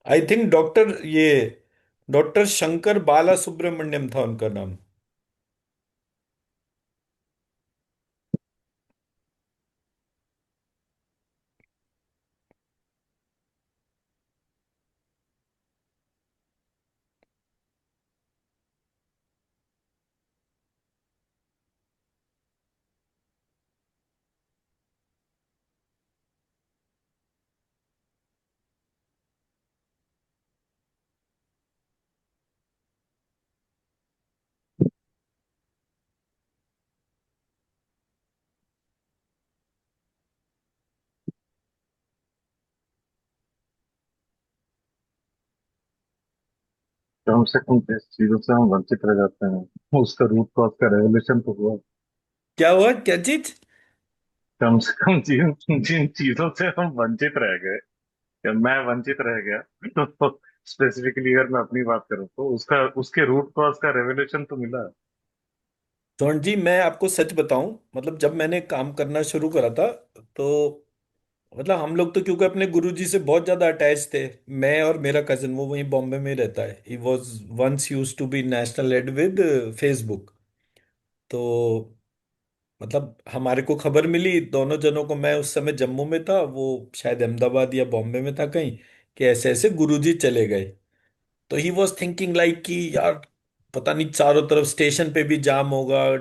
आई थिंक डॉक्टर शंकर बाला सुब्रमण्यम था उनका नाम। कम से कम जिस चीजों से हम वंचित रह जाते हैं उसका रूट कॉज का रेवोल्यूशन तो हुआ। क्या हुआ, क्या चीज? कम से कम जिन जिन चीजों से हम वंचित रह गए, या मैं वंचित रह गया, तो स्पेसिफिकली अगर मैं अपनी बात करूं तो उसका उसके रूट कॉज का रेवोल्यूशन तो मिला। सोहन जी मैं आपको सच बताऊं, मतलब जब मैंने काम करना शुरू करा था, तो मतलब हम लोग तो क्योंकि अपने गुरुजी से बहुत ज्यादा अटैच थे। मैं और मेरा कजिन, वो वहीं बॉम्बे में ही रहता है, he was once used to be national head with Facebook. तो मतलब हमारे को खबर मिली दोनों जनों को, मैं उस समय जम्मू में था, वो शायद अहमदाबाद या बॉम्बे में था कहीं, कि ऐसे ऐसे गुरुजी चले गए। तो ही वॉज थिंकिंग लाइक कि यार पता नहीं, चारों तरफ स्टेशन पे भी जाम होगा,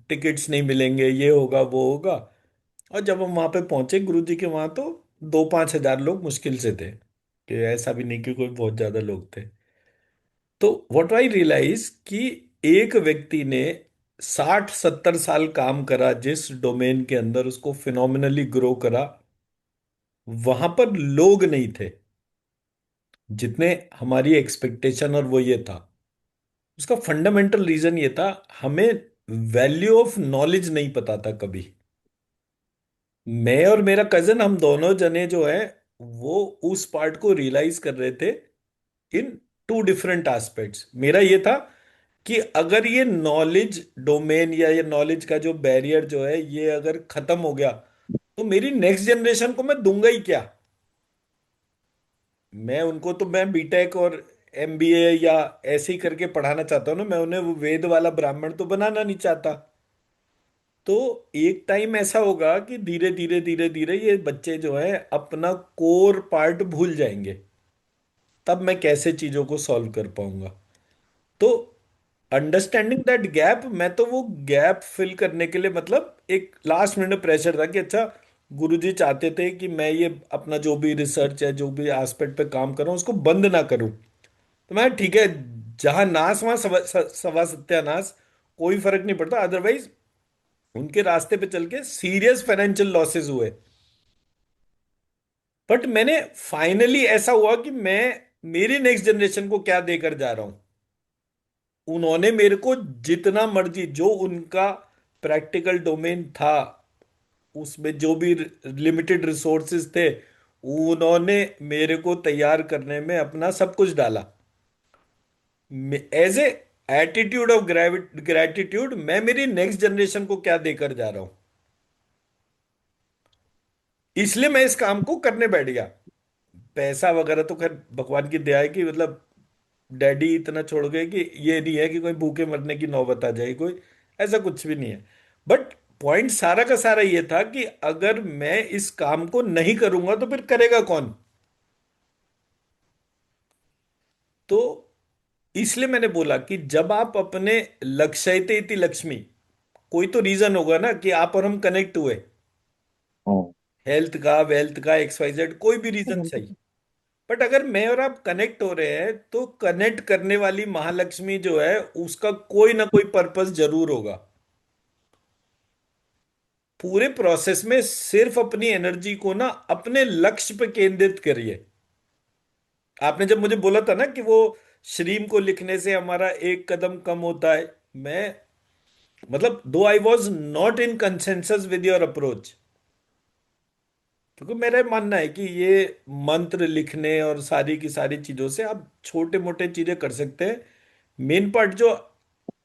टिकट्स नहीं मिलेंगे, ये होगा वो होगा। और जब हम वहां पे पहुंचे गुरुजी के वहां, तो 2-5 हजार लोग मुश्किल से थे, कि ऐसा भी नहीं कि कोई बहुत ज्यादा लोग थे। तो व्हाट आई रियलाइज कि एक व्यक्ति ने 60-70 साल काम करा जिस डोमेन के अंदर, उसको फिनोमिनली ग्रो करा, वहां पर लोग नहीं थे जितने हमारी एक्सपेक्टेशन, और वो ये था। उसका फंडामेंटल रीजन ये था, हमें वैल्यू ऑफ नॉलेज नहीं पता था कभी। मैं और मेरा कजन, हम दोनों जने जो है, वो उस पार्ट को रियलाइज कर रहे थे इन टू डिफरेंट एस्पेक्ट्स। मेरा ये था कि अगर ये नॉलेज डोमेन या ये नॉलेज का जो बैरियर जो है ये अगर खत्म हो गया तो मेरी नेक्स्ट जनरेशन को मैं दूंगा ही क्या। मैं उनको तो मैं बीटेक और एमबीए या ऐसे ही करके पढ़ाना चाहता हूँ ना, मैं उन्हें वो वेद वाला ब्राह्मण तो बनाना नहीं चाहता। तो एक टाइम ऐसा होगा कि धीरे धीरे धीरे धीरे ये बच्चे जो है अपना कोर पार्ट भूल जाएंगे, तब मैं कैसे चीजों को सॉल्व कर पाऊंगा। तो अंडरस्टैंडिंग दैट गैप, मैं तो वो गैप फिल करने के लिए मतलब एक लास्ट मिनट प्रेशर था कि अच्छा गुरुजी चाहते थे कि मैं ये अपना जो भी रिसर्च है जो भी एस्पेक्ट पे काम कर रहा हूँ उसको बंद ना करूं। तो मैं ठीक है, जहां नाश वहां सवा सत्यानाश, कोई फर्क नहीं पड़ता। अदरवाइज उनके रास्ते पे चल के सीरियस फाइनेंशियल लॉसेस हुए। बट मैंने फाइनली ऐसा हुआ कि मैं मेरी नेक्स्ट जनरेशन को क्या देकर जा रहा हूं। उन्होंने मेरे को जितना मर्जी जो उनका प्रैक्टिकल डोमेन था उसमें जो भी लिमिटेड रिसोर्सेज थे उन्होंने मेरे को तैयार करने में अपना सब कुछ डाला। As a attitude of gratitude मैं मेरी नेक्स्ट जनरेशन को क्या देकर जा रहा हूं, इसलिए मैं इस काम को करने बैठ गया। पैसा वगैरह तो खैर भगवान की दया है कि मतलब डैडी इतना छोड़ गए कि ये नहीं है कि कोई भूखे मरने की नौबत आ जाए, कोई ऐसा कुछ भी नहीं है। बट पॉइंट सारा का सारा ये था कि अगर मैं इस काम को नहीं करूंगा तो फिर करेगा कौन। तो इसलिए मैंने बोला कि जब आप अपने लक्ष्यते इति लक्ष्मी, कोई तो रीजन होगा ना कि आप और हम कनेक्ट हुए, हम्म, हेल्थ का, वेल्थ का, XYZ, कोई भी रीजन सही। बट अगर मैं और आप कनेक्ट हो रहे हैं तो कनेक्ट करने वाली महालक्ष्मी जो है उसका कोई ना कोई पर्पस जरूर होगा। पूरे प्रोसेस में सिर्फ अपनी एनर्जी को ना अपने लक्ष्य पे केंद्रित करिए। आपने जब मुझे बोला था ना कि वो श्रीम को लिखने से हमारा एक कदम कम होता है, मैं मतलब दो I was not in consensus with your approach, क्योंकि मेरा मानना है कि ये मंत्र लिखने और सारी की सारी चीजों से आप छोटे मोटे चीजें कर सकते हैं। मेन पार्ट जो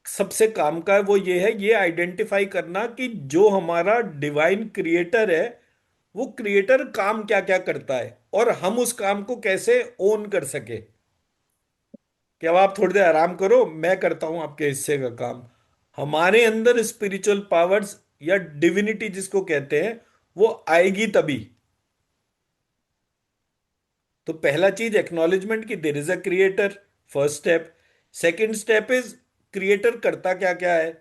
सबसे काम का है वो ये है, ये आइडेंटिफाई करना कि जो हमारा डिवाइन क्रिएटर है वो क्रिएटर काम क्या क्या करता है और हम उस काम को कैसे ओन कर सके। कि अब आप थोड़ी देर आराम करो, मैं करता हूं आपके हिस्से का काम। हमारे अंदर स्पिरिचुअल पावर्स या डिविनिटी जिसको कहते हैं वो आएगी तभी। तो पहला चीज एक्नॉलेजमेंट कि देर is a creator, first step. Second step is creator करता क्या क्या है।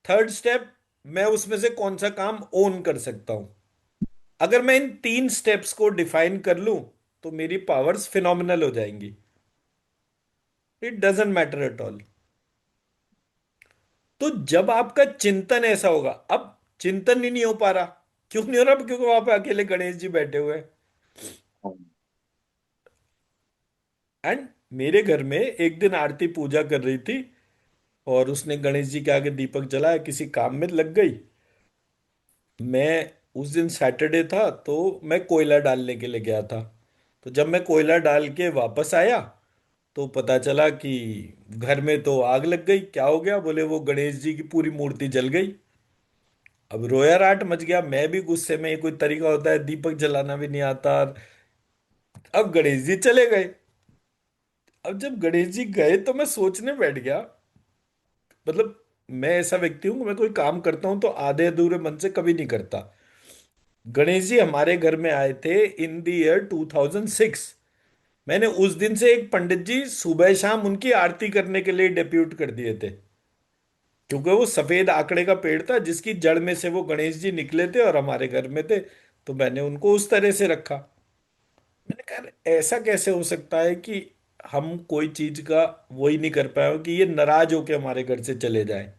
थर्ड स्टेप, मैं उसमें से कौन सा काम ओन कर सकता हूं। अगर मैं इन तीन स्टेप्स को डिफाइन कर लूं तो मेरी पावर्स फिनोमिनल हो जाएंगी। It doesn't matter at all. तो जब आपका चिंतन ऐसा होगा, अब चिंतन ही नहीं हो पा रहा, क्यों नहीं हो रहा? क्योंकि वहां पे अकेले गणेश जी बैठे हुए हैं। हम्म, एंड मेरे घर में एक दिन आरती पूजा कर रही थी और उसने गणेश जी के आगे दीपक जलाया, किसी काम में लग गई। मैं उस दिन सैटरडे था तो मैं कोयला डालने के लिए गया था। तो जब मैं कोयला डाल के वापस आया तो पता चला कि घर में तो आग लग गई। क्या हो गया? बोले वो गणेश जी की पूरी मूर्ति जल गई। अब रोया राट मच गया। मैं भी गुस्से में, ये कोई तरीका होता है? दीपक जलाना भी नहीं आता। अब गणेश जी चले गए। अब जब गणेश जी गए तो मैं सोचने बैठ गया, मतलब मैं ऐसा व्यक्ति हूं कि मैं कोई काम करता हूं तो आधे अधूरे मन से कभी नहीं करता। गणेश जी हमारे घर में आए थे इन द ईयर 2006। मैंने उस दिन से एक पंडित जी सुबह शाम उनकी आरती करने के लिए डेप्यूट कर दिए थे, क्योंकि वो सफेद आंकड़े का पेड़ था जिसकी जड़ में से वो गणेश जी निकले थे और हमारे घर में थे। तो मैंने उनको उस तरह से रखा। मैंने कहा ऐसा कैसे हो सकता है कि हम कोई चीज का वही नहीं कर पाए हो कि ये नाराज होके हमारे घर से चले जाए।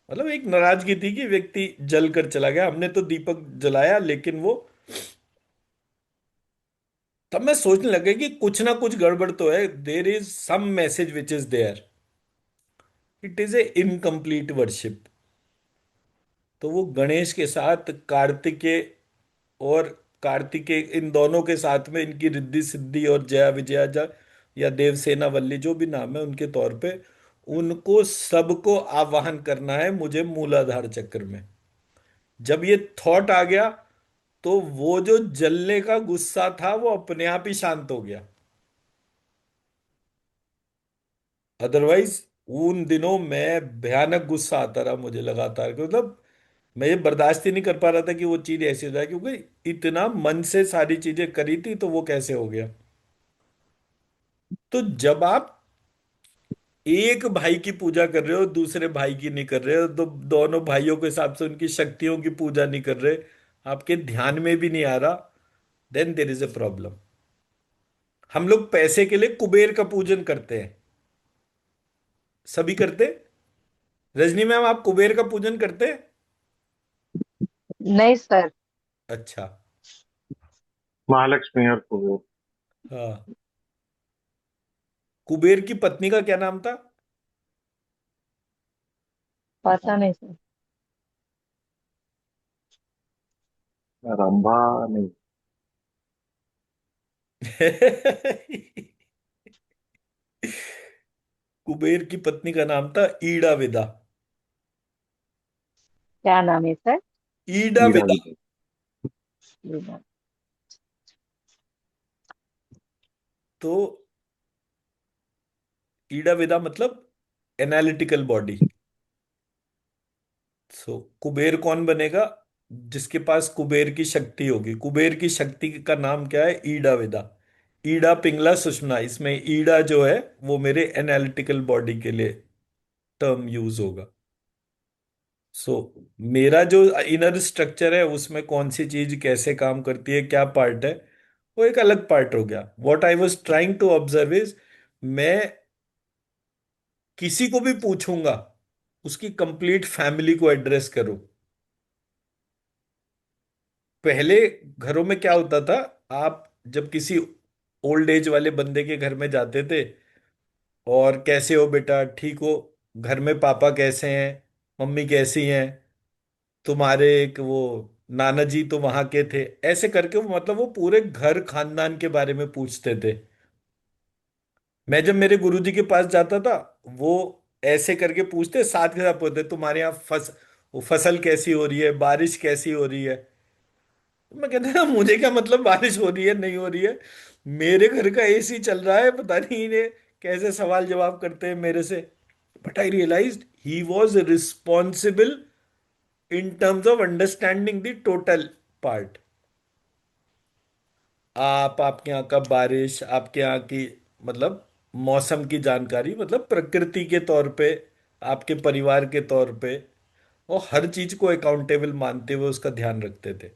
मतलब एक नाराजगी थी कि व्यक्ति जल कर चला गया, हमने तो दीपक जलाया लेकिन वो। तब मैं सोचने लगा कि कुछ ना कुछ गड़बड़ तो है। There is some message which is there, it is a incomplete worship. तो वो गणेश के साथ कार्तिकेय और कार्तिकेय इन दोनों के साथ में इनकी रिद्धि सिद्धि और जया विजया जा या देवसेना वल्ली, जो भी नाम है उनके तौर पे, उनको सबको आवाहन करना है मुझे मूलाधार चक्र में। जब ये थॉट आ गया तो वो जो जलने का गुस्सा था वो अपने आप ही शांत हो गया। अदरवाइज उन दिनों मैं भयानक गुस्सा आता रहा मुझे लगातार, मतलब मैं ये बर्दाश्त ही नहीं कर पा रहा था कि वो चीज ऐसी हो जाए, क्योंकि इतना मन से सारी चीजें करी थी तो वो कैसे हो गया। तो जब आप एक भाई की पूजा कर रहे हो, दूसरे भाई की नहीं कर रहे हो, तो दोनों भाइयों के हिसाब से उनकी शक्तियों की पूजा नहीं कर रहे, आपके ध्यान में भी नहीं आ रहा, then there is a problem. हम लोग पैसे के लिए कुबेर का पूजन करते हैं, सभी करते हैं। रजनी मैम, आप कुबेर का पूजन करते हैं? नहीं सर। अच्छा। महालक्ष्मी और कुबेर। हाँ। कुबेर की पत्नी का क्या नाम था? पता नहीं सर। रंभा नहीं। कुबेर की पत्नी का नाम था ईड़ा विदा। क्या नाम है सर? ईड़ा ईड़ा विदा। विदा। तो ईड़ा विदा मतलब एनालिटिकल बॉडी। सो कुबेर कौन बनेगा? जिसके पास कुबेर की शक्ति होगी। कुबेर की शक्ति का नाम क्या है? ईड़ा विदा। ईड़ा पिंगला सुषुम्ना, इसमें ईड़ा जो है वो मेरे एनालिटिकल बॉडी के लिए टर्म यूज होगा। सो मेरा जो इनर स्ट्रक्चर है उसमें कौन सी चीज कैसे काम करती है, क्या पार्ट है, वो एक अलग पार्ट हो गया। What I was trying to observe is, मैं किसी को भी पूछूंगा उसकी कंप्लीट फैमिली को एड्रेस करूं। पहले घरों में क्या होता था, आप जब किसी ओल्ड एज वाले बंदे के घर में जाते थे, और कैसे हो बेटा, ठीक हो, घर में पापा कैसे हैं, मम्मी कैसी हैं, तुम्हारे एक वो नाना जी तो वहां के थे, ऐसे करके वो मतलब वो पूरे घर खानदान के बारे में पूछते थे। मैं जब मेरे गुरुजी के पास जाता था, वो ऐसे करके पूछते, साथ के साथ पूछते तुम्हारे यहाँ वो फसल कैसी हो रही है, बारिश कैसी हो रही है। मैं कहता था मुझे क्या मतलब बारिश हो रही है नहीं हो रही है, मेरे घर का एसी चल रहा है, पता नहीं इन्हें कैसे सवाल जवाब करते हैं मेरे से। But I realised he was responsible in terms of understanding the total part. आपके यहाँ का बारिश, आपके यहाँ की मतलब मौसम की जानकारी, मतलब प्रकृति के तौर पे, आपके परिवार के तौर पे, वो हर चीज को अकाउंटेबल मानते हुए उसका ध्यान रखते थे।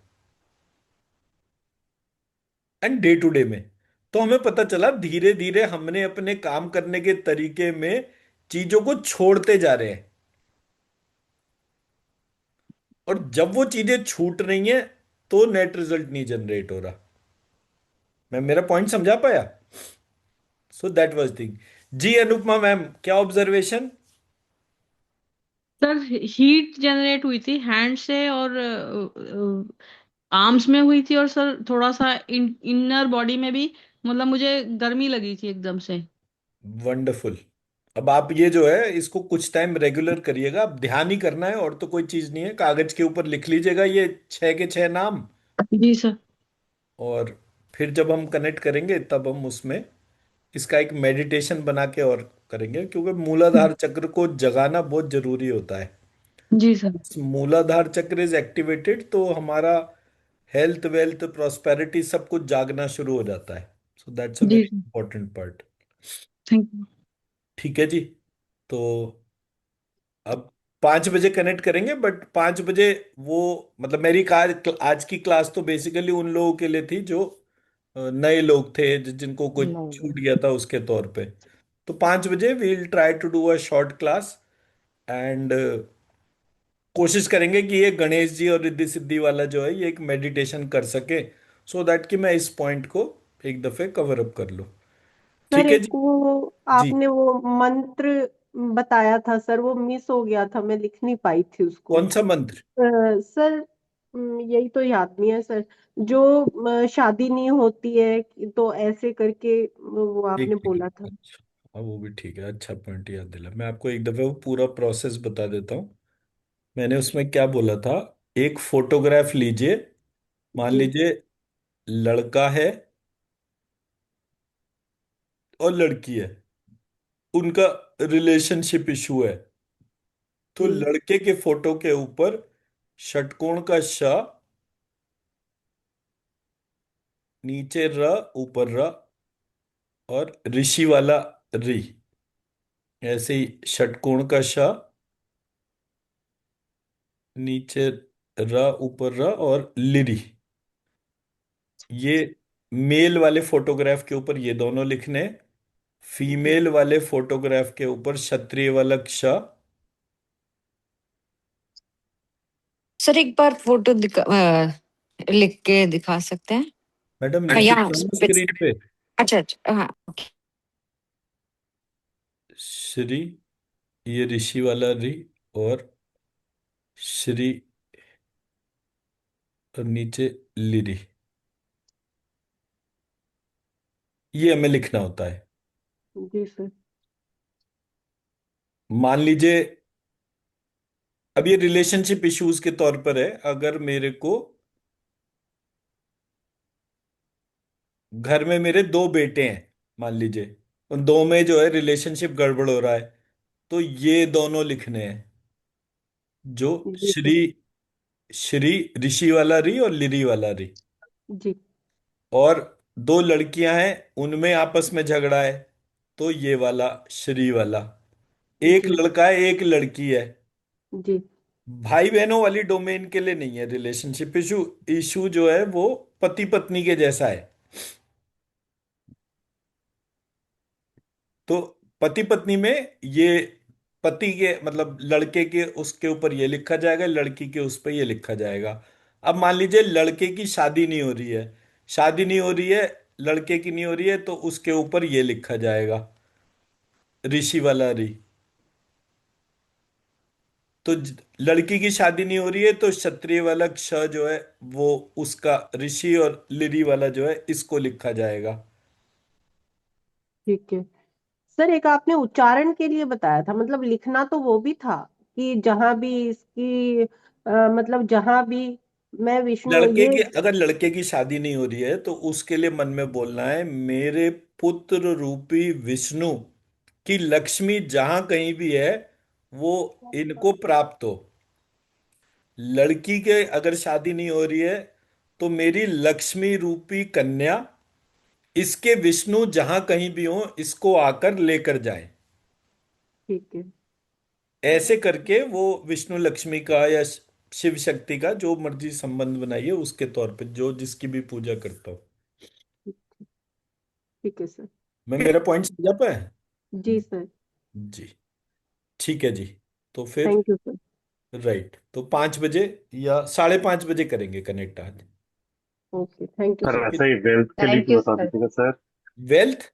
एंड डे टू डे में तो हमें पता चला धीरे धीरे हमने अपने काम करने के तरीके में चीजों को छोड़ते जा रहे हैं, और जब वो चीजें छूट रही हैं तो नेट रिजल्ट नहीं जनरेट हो रहा। मैं मेरा पॉइंट समझा पाया? So that was thing. जी अनुपमा मैम, क्या ऑब्जर्वेशन? सर हीट जनरेट हुई थी हैंड से और आर्म्स में हुई थी, और सर थोड़ा सा इनर बॉडी में भी, मतलब मुझे गर्मी लगी थी एकदम से। वंडरफुल। अब आप ये जो है इसको कुछ टाइम रेगुलर करिएगा, अब ध्यान ही करना है और तो कोई चीज नहीं है। कागज के ऊपर लिख लीजिएगा ये 6 के 6 नाम, जी सर। और फिर जब हम कनेक्ट करेंगे तब हम उसमें इसका एक मेडिटेशन बना के और करेंगे, क्योंकि मूलाधार चक्र को जगाना बहुत जरूरी होता है। जी सर। मूलाधार चक्र इज एक्टिवेटेड तो हमारा हेल्थ, वेल्थ, प्रॉस्पेरिटी सब कुछ जागना शुरू हो जाता है। सो दैट्स अ जी very sir. Important part. Thank you. ठीक है जी। तो अब 5 बजे कनेक्ट करेंगे, बट 5 बजे वो मतलब मेरी आज की क्लास तो बेसिकली उन लोगों के लिए थी जो नए लोग थे, जिनको कोई नहीं। छूट गया था उसके तौर पे। तो 5 बजे we will try to do a short class, and कोशिश करेंगे कि ये गणेश जी और रिद्धि सिद्धि वाला जो है ये एक मेडिटेशन कर सके, सो दैट कि मैं इस पॉइंट को एक दफे कवर अप कर लूं। सर ठीक है एक जी। वो जी। आपने वो मंत्र बताया था सर, वो मिस हो गया था, मैं लिख नहीं पाई थी उसको। कौन सा मंत्र? सर यही तो याद नहीं है सर। जो शादी नहीं होती है तो ऐसे करके वो आपने एक बोला सेकंड, था। अच्छा। हाँ, वो भी ठीक है, अच्छा पॉइंट याद दिला। मैं आपको एक दफे वो पूरा प्रोसेस बता देता हूँ। मैंने उसमें क्या बोला था। एक फोटोग्राफ लीजिए। मान जी लीजिए लड़का है और लड़की है, उनका रिलेशनशिप इशू है। तो जी लड़के के फोटो के ऊपर षटकोण का श, नीचे र, ऊपर र, और ऋषि वाला री। ऐसे ही षटकोण का श, नीचे र, ऊपर र, और लिरी। ये मेल वाले फोटोग्राफ के ऊपर ये दोनों लिखने। जी फीमेल वाले फोटोग्राफ के ऊपर क्षत्रिय वाला क्ष। सर एक बार फोटो लिख के दिखा सकते हैं? मैडम हाँ, लिख ही यहाँ रहा हूँ पे- स्क्रीन पे। अच्छा अच्छा, हाँ। श्री, ये ऋषि वाला री, और श्री, और नीचे लिरी। ये हमें लिखना होता है। जी सर। मान लीजिए अब ये रिलेशनशिप इश्यूज के तौर पर है। अगर मेरे को घर में मेरे दो बेटे हैं, मान लीजिए उन दो में जो है रिलेशनशिप गड़बड़ हो रहा है, तो ये दोनों लिखने हैं। जो जी सर। श्री, श्री ऋषि वाला री और लिरी वाला री। जी और दो लड़कियां हैं, उनमें आपस में झगड़ा है, तो ये वाला श्री वाला। एक जी लड़का है, एक लड़की है। जी भाई बहनों वाली डोमेन के लिए नहीं है रिलेशनशिप इशू। इशू जो है वो पति पत्नी के जैसा है। तो पति पत्नी में ये पति के मतलब लड़के के उसके ऊपर ये लिखा जाएगा, लड़की के उस पर ये लिखा जाएगा। अब मान लीजिए लड़के की शादी नहीं हो रही है, शादी नहीं हो रही है, लड़के की नहीं हो रही है, तो उसके ऊपर ये लिखा जाएगा, ऋषि वाला री। तो लड़की की शादी नहीं हो रही है तो क्षत्रिय वाला क्ष जो है वो उसका ऋषि, और लिरी वाला जो है इसको लिखा जाएगा। ठीक है सर। एक आपने उच्चारण के लिए बताया था, मतलब लिखना तो वो भी था कि जहां भी इसकी मतलब जहां भी मैं विष्णु लड़के ये। की अगर लड़के की शादी नहीं हो रही है तो उसके लिए मन में बोलना है, मेरे पुत्र रूपी विष्णु की लक्ष्मी जहां कहीं भी है वो इनको प्राप्त हो। लड़की के अगर शादी नहीं हो रही है तो मेरी लक्ष्मी रूपी कन्या, इसके विष्णु जहां कहीं भी हो इसको आकर लेकर जाए। ठीक है। ऐसे करके वो विष्णु लक्ष्मी का या शिव शक्ति का जो मर्जी संबंध बनाइए उसके तौर पे जो जिसकी भी पूजा करता हो। ठीक है सर। मैं मेरा पॉइंट समझा पाया? जी सर। जी, ठीक है जी। तो फिर थैंक यू सर। राइट, तो 5 बजे या 5:30 बजे करेंगे कनेक्ट आज। Okay thank you sir sir. ऐसा ही वेल्थ के लिए थैंक भी यू बता सर। दीजिएगा सर। वेल्थ